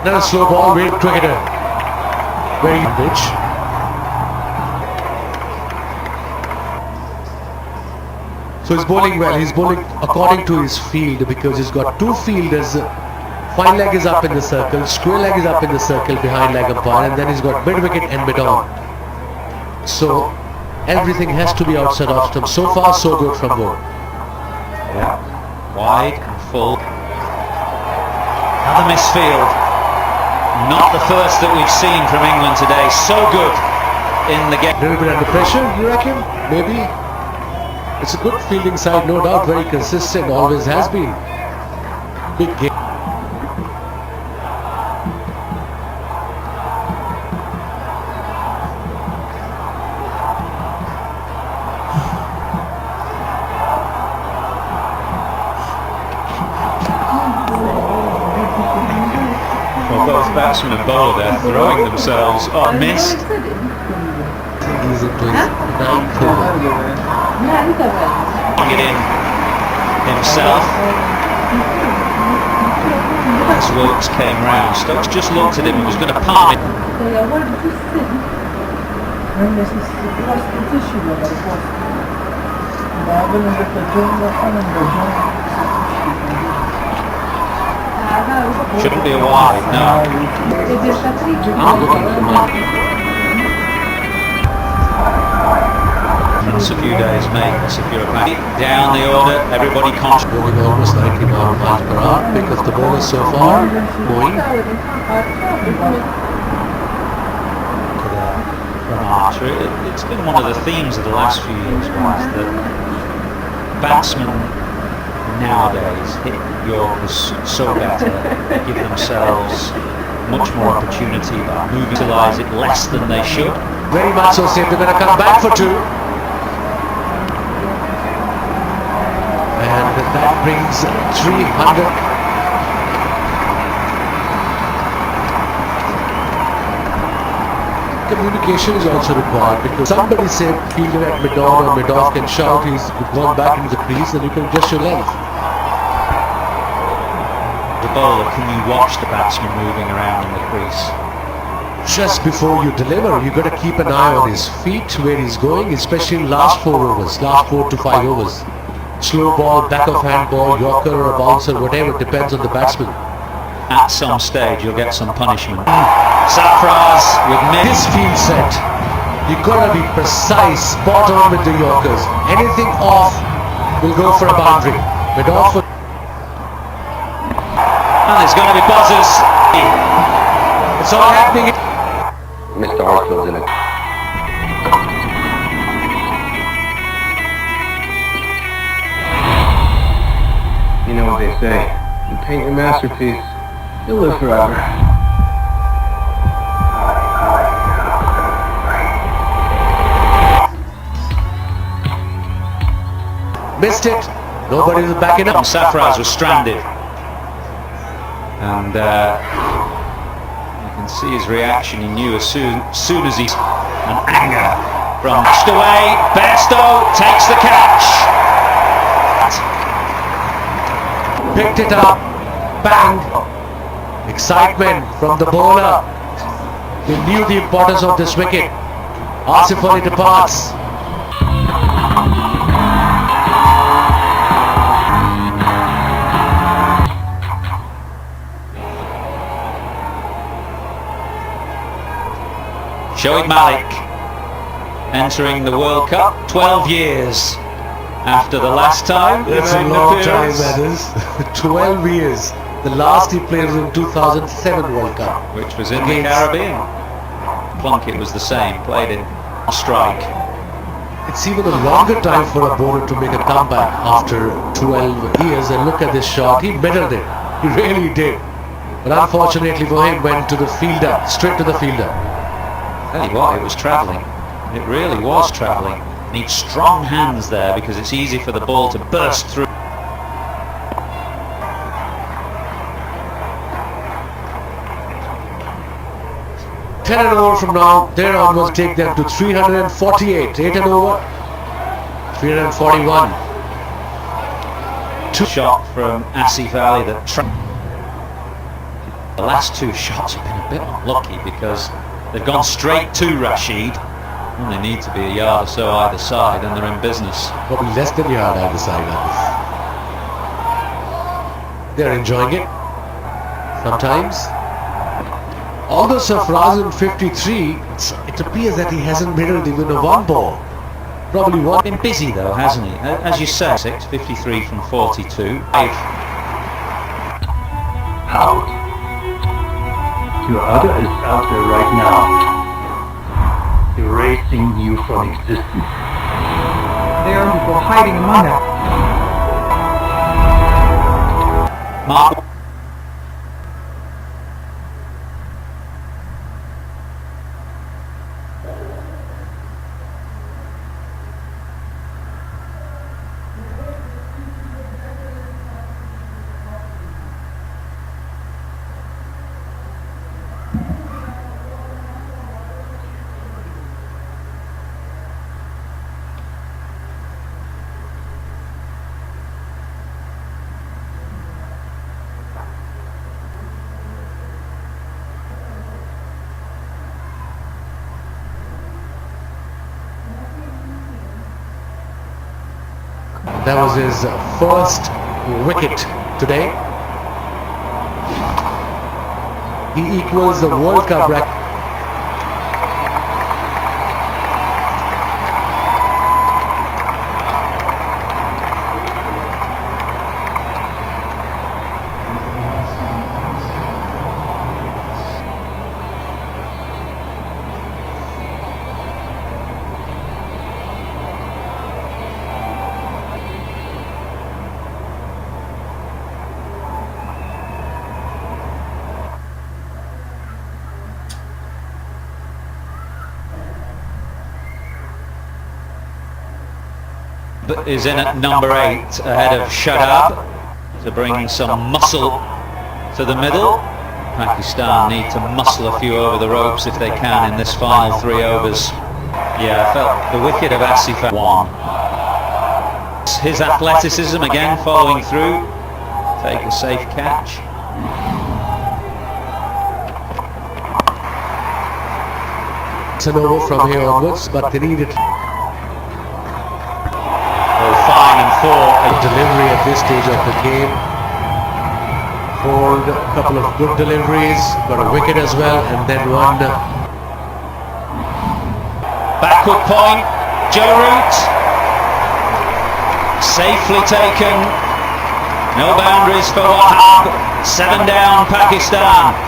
Another slow ball, great cricketer. Very good pitch. So he's bowling well. He's bowling according to his field, because he's got two fielders. Fine leg is up in the circle, square leg is up in the circle behind leg umpire, and then he's got mid wicket and mid on. So everything has to be outside off stump. So far, so good from both. Yeah, wide and full. Another misfield. Not the first that we've seen from England today. So good in the game. A little bit under pressure, you reckon? Maybe. It's a good fielding side, no doubt. Very consistent, always has been. Big game. Well, both batsman and bowler there throwing themselves on missed. He's in place. It in himself. As Wilkes came round, Stokes just looked at him and was going to palm it. Shouldn't be a wide, no. I'm looking for my... That's a few days, mate. That's if you're a pack. Down the order, everybody concentrating. Going almost 90 miles per hour. Pick of the bowler so far. Going. From Archer. It's been one of the themes of the last few years, guys, that batsmen nowadays hit Yorkers so better, give themselves much more opportunity by moving, utilise it less than they should. Very much so, Sid. They're going to come back for two. And that brings 300. Communication is also required, because somebody said fielder at mid-on or mid-off can shout he's gone back into the crease, and you can adjust your length. The bowler, can you watch the batsman moving around in the crease? Just before you deliver, you've got to keep an eye on his feet, where he's going, especially in last 4 overs, last 4 to 5 overs. Slow ball, back of hand ball, yorker or a bouncer, whatever, depends on the batsman. At some stage you'll get some punishment. Safraz with this field set, you've got to be precise, spot on with the yorkers. Anything off will go for a boundary. But off. And there's going to be buzzers. It's all happening. Mr. Hartfield's in it. You know what they say, you paint your masterpiece, you'll live forever. Missed it. Nobody was backing up. Safraz was stranded. And you can see his reaction. He knew as soon as he... An anger from away. Bairstow takes the catch. Picked it up. Bang. Excitement from the bowler. He knew the importance of this wicket. Asif Ali departs. Shoaib Malik entering the World Cup 12 years after the last time. That's a long time, that is. 12 years. The last he played was in 2007 World Cup, which was in the Caribbean. Plunkett was the same, played in strike. It's even a longer time for a bowler to make a comeback after 12 years, and look at this shot, he middled it. He really did. But unfortunately for him, went to the fielder, straight to the fielder. Tell you what, it was travelling. It really was travelling. Needs strong hands there, because it's easy for the ball to burst through. 10 an over from now, there on will take them to 348. 8 an over, 341. Two shot from Asif Ali that the last two shots have been a bit unlucky, because they've gone straight to Rashid. Only need to be a yard or so either side, and they're in business. Probably less than a yard either side. They're enjoying it. Sometimes. Although Safraz in 53, it appears that he hasn't middled even a one ball. Probably one. Been busy though, hasn't he? As you say, 53 from 42. out. Your other is out there right now, erasing you from existence. There are people hiding among us. Mark. That was his first wicket today. He equals the World Cup record. Is in at number 8 ahead of Shadab to bring some muscle to the middle. Pakistan need to muscle a few over the ropes if they can in this final 3 overs. Yeah, I felt the wicket of Asif won. His athleticism again following through. Take a safe catch. It's an over from here onwards, but they need it. Fine and 4. A delivery at this stage of the game. Hold a couple of good deliveries, got a wicket as well, and then one. Backward point, Joe Root. Safely taken. No boundaries for Wahab. 7 down, Pakistan.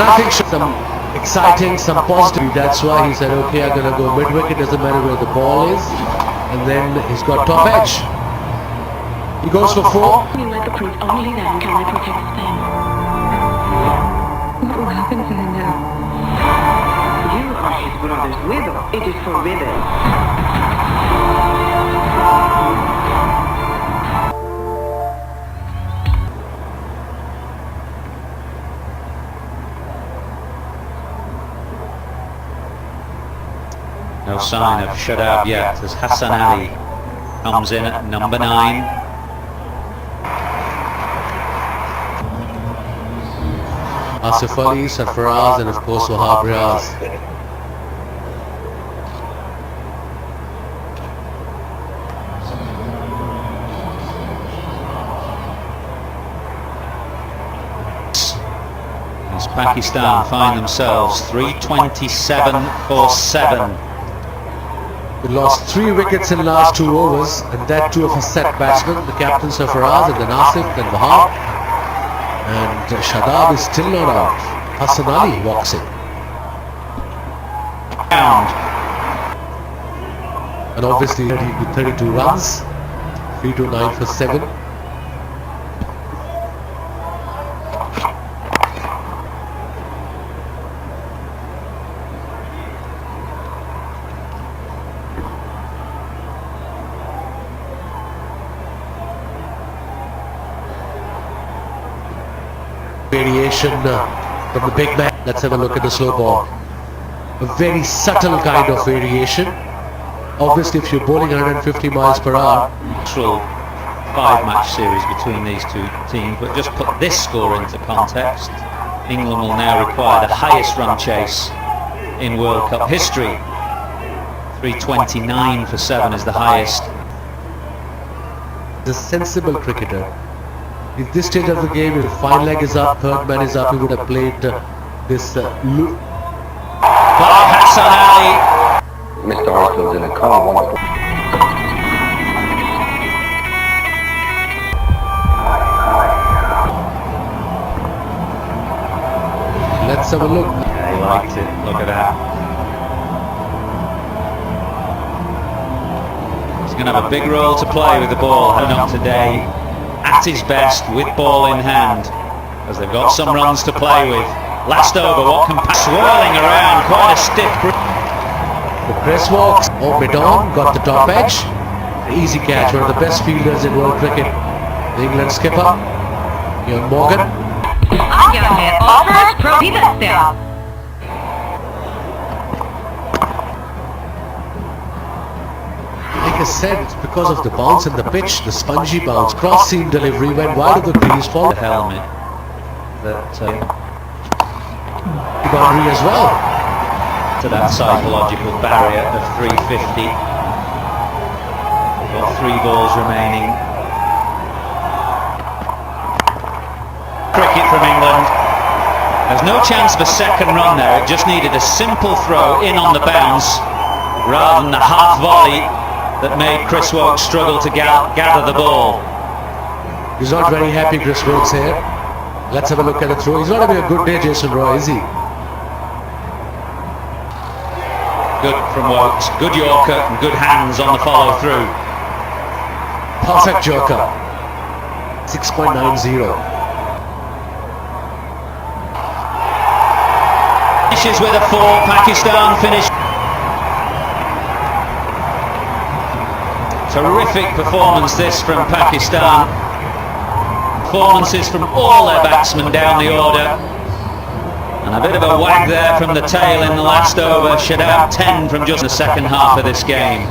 Nothing, some exciting, some positive. That's why he said, okay, I'm going to go mid-wicket, doesn't matter where the ball is. And then he's got top edge. He goes for 4. You let the proof, only then can I protect them. What will happen to them now? You are his brother's widow. It is forbidden. No sign of Shadab yet as Hassan Ali comes in at number 9. Asif Ali, Sarfaraz, and of course Wahab Riaz. As Pakistan find themselves 327 for 7. We lost 3 wickets in the last 2 overs, and that 2 of a set batsmen, the captain Sarfaraz, and then Asif, then Wahab. And Shadab is still not out. Hassan Ali walks in. And obviously with 32 runs, 3 to 9 for 7. Variation from the big man. Let's have a look at the slow ball. A very subtle kind of variation. Obviously, if you're bowling 150 miles per hour. 5-match series between these two teams, but just put this score into context. England will now require the highest run chase in World Cup history. 329 for 7 is the highest. The sensible cricketer. At this stage of the game, if fine leg is up, third man is up, he would have played this by Hassan Ali. Mr. Arsenal's in a coma, wonderful. have a look. Yeah, he liked it. Look at that. He's going to have a big role to play with the ball. Not today, at his best, with ball in hand, as they've got some runs to play with. Last over, what can pass? Swirling around, quite a stiff. The press walks. Bidon got the top edge. Easy catch, one of the best fielders in world cricket. The England skipper, Ian Morgan. Like I said, it's because of the bounce and the pitch, the spongy bounce, cross-seam delivery went wide of the crease, fall The helmet that the boundary as well. to that psychological barrier of 350. We've got 3 balls remaining. Cricket from England. There's no chance of a second run there. It just needed a simple throw in on the bounce rather than the half volley that made Chris Woakes struggle to gather the ball. He's not very happy, Chris Woakes here. Let's have a look at the throw. He's not having a good day, Jason Roy, is he? Good from Woakes, good Yorker and good hands on the follow through. Perfect Joker. 6.90. Finishes with a 4, Pakistan finish. Terrific performance this from Pakistan. Performances from all their batsmen down the order. And a bit of a wag there from the tail in the last over. Should out 10 from just the second half of this game.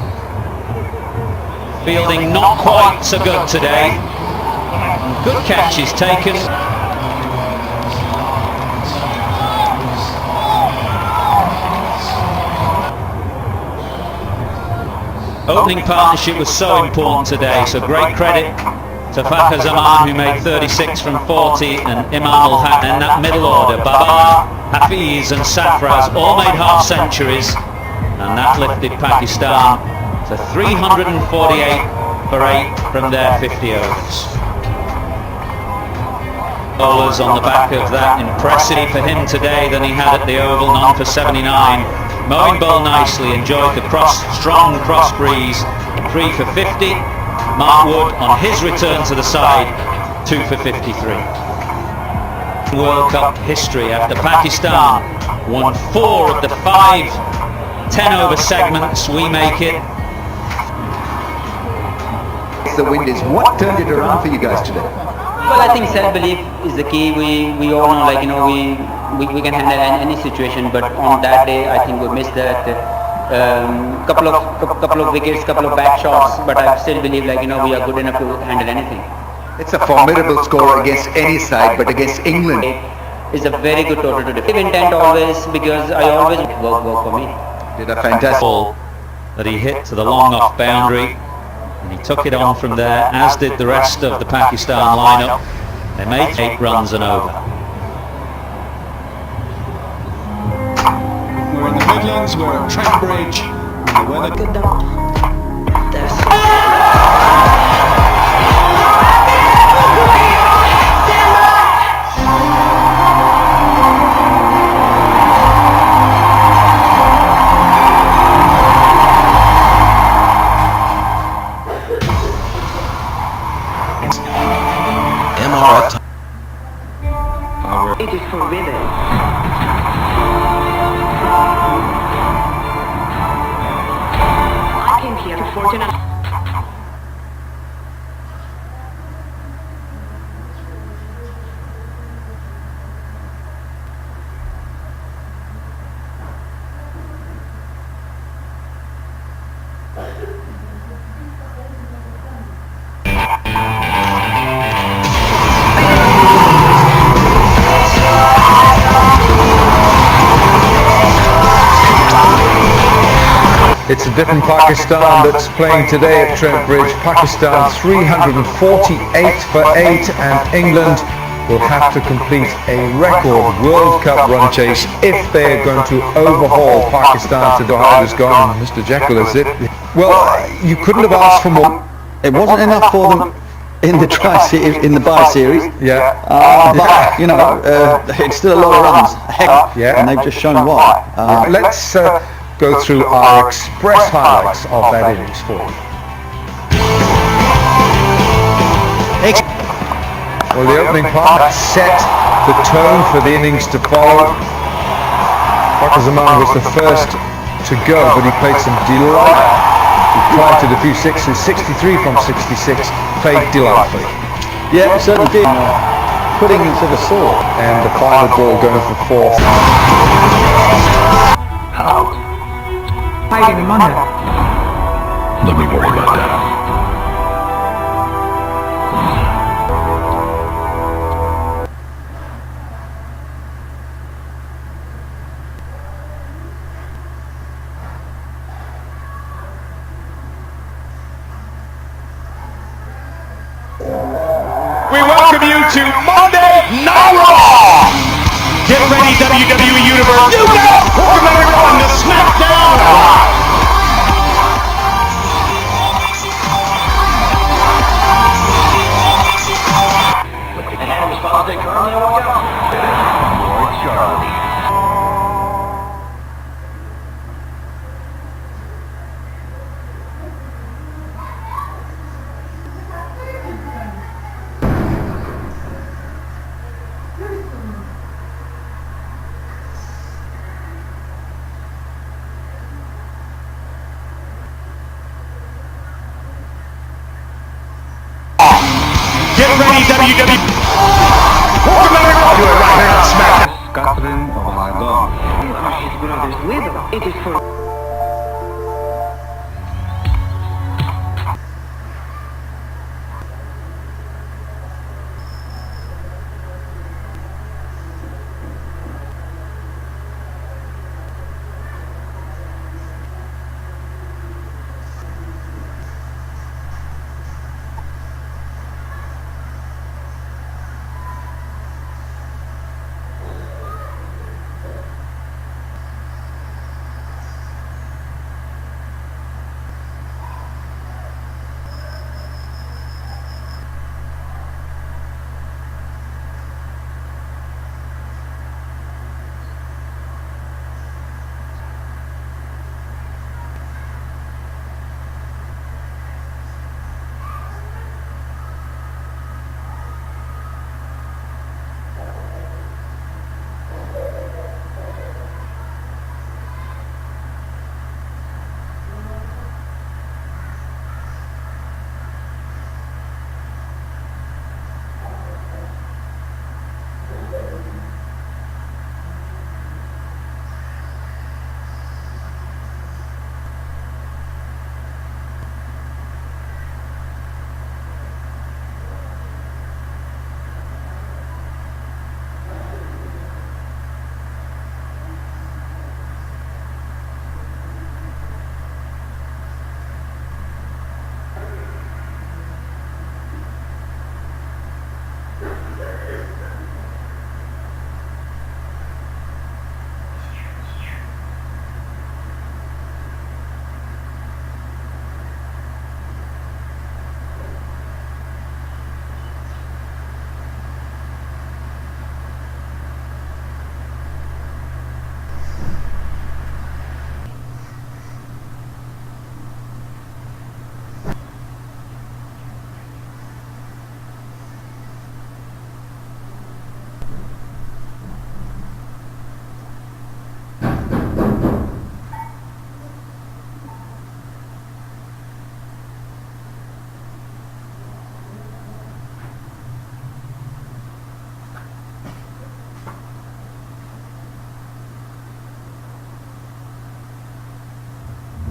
Fielding not quite so good today. Good catches taken. Opening partnership was so important today, so great credit to Fakhar Zaman, who made 36 from 40, and Imam Ul Haq. And that middle order, Babar, Hafiz and Safraz all made half centuries, and that lifted Pakistan to 348 for 8 from their 50 overs. Bowlers on the back of that, impressive for him today than he had at the Oval, none for 79. Mowing ball nicely, enjoyed the strong cross breeze, 3 for 50. Mark Wood on his return to the side, 2 for 53. World Cup history after Pakistan won 4 of the 5 10-over segments. We make it. The wind is what turned it around for you guys today? Well, I think self-belief is the key. We all know, like, you know, we can handle any situation, but on that day I think we missed that couple of wickets, couple of bad shots, but I still believe, like, you know, we are good enough to handle anything. It's a formidable score against any side, but against England it's a very good total today. Intent always, because I always work for me. did a fantastic ball that he hit to the long off boundary, and he took it on from there, as did the rest of the Pakistan lineup. They made 8 runs and over. We're in the Midlands, we're at Trent Bridge, and the weather... It is forbidden. I came here to forge an... It's a different Pakistan that's playing today at Trent Bridge. Pakistan 348 for 8, and England will have to complete a record World Cup run chase if they're going to overhaul Pakistan to the hardest gone. Mr. Jekyll, is it? Well, you couldn't have asked for more. It wasn't enough for them in the in the bye series. Yeah. But you know, it's still a lot of runs ahead, and they've just shown why. Let's go through our express highlights of that innings for you. Well, the opening part set the tone for the innings to follow. Zaman was the first to go, but he played some delight. He tried to defuse sixes, 63 from 66, played delightfully. Yeah, it certainly did. Putting into the sword. And the final ball going for fourth. Out. Hiding among them. Let me worry about that. We welcome you to Monday Night Raw! Get ready, WWE Universe! You know! Welcome everyone to SmackDown Live! And response they currently walk out. Lord Charlie. Get ready, WWE! Welcome everyone to it right here on SmackDown! His brothers with him. It is for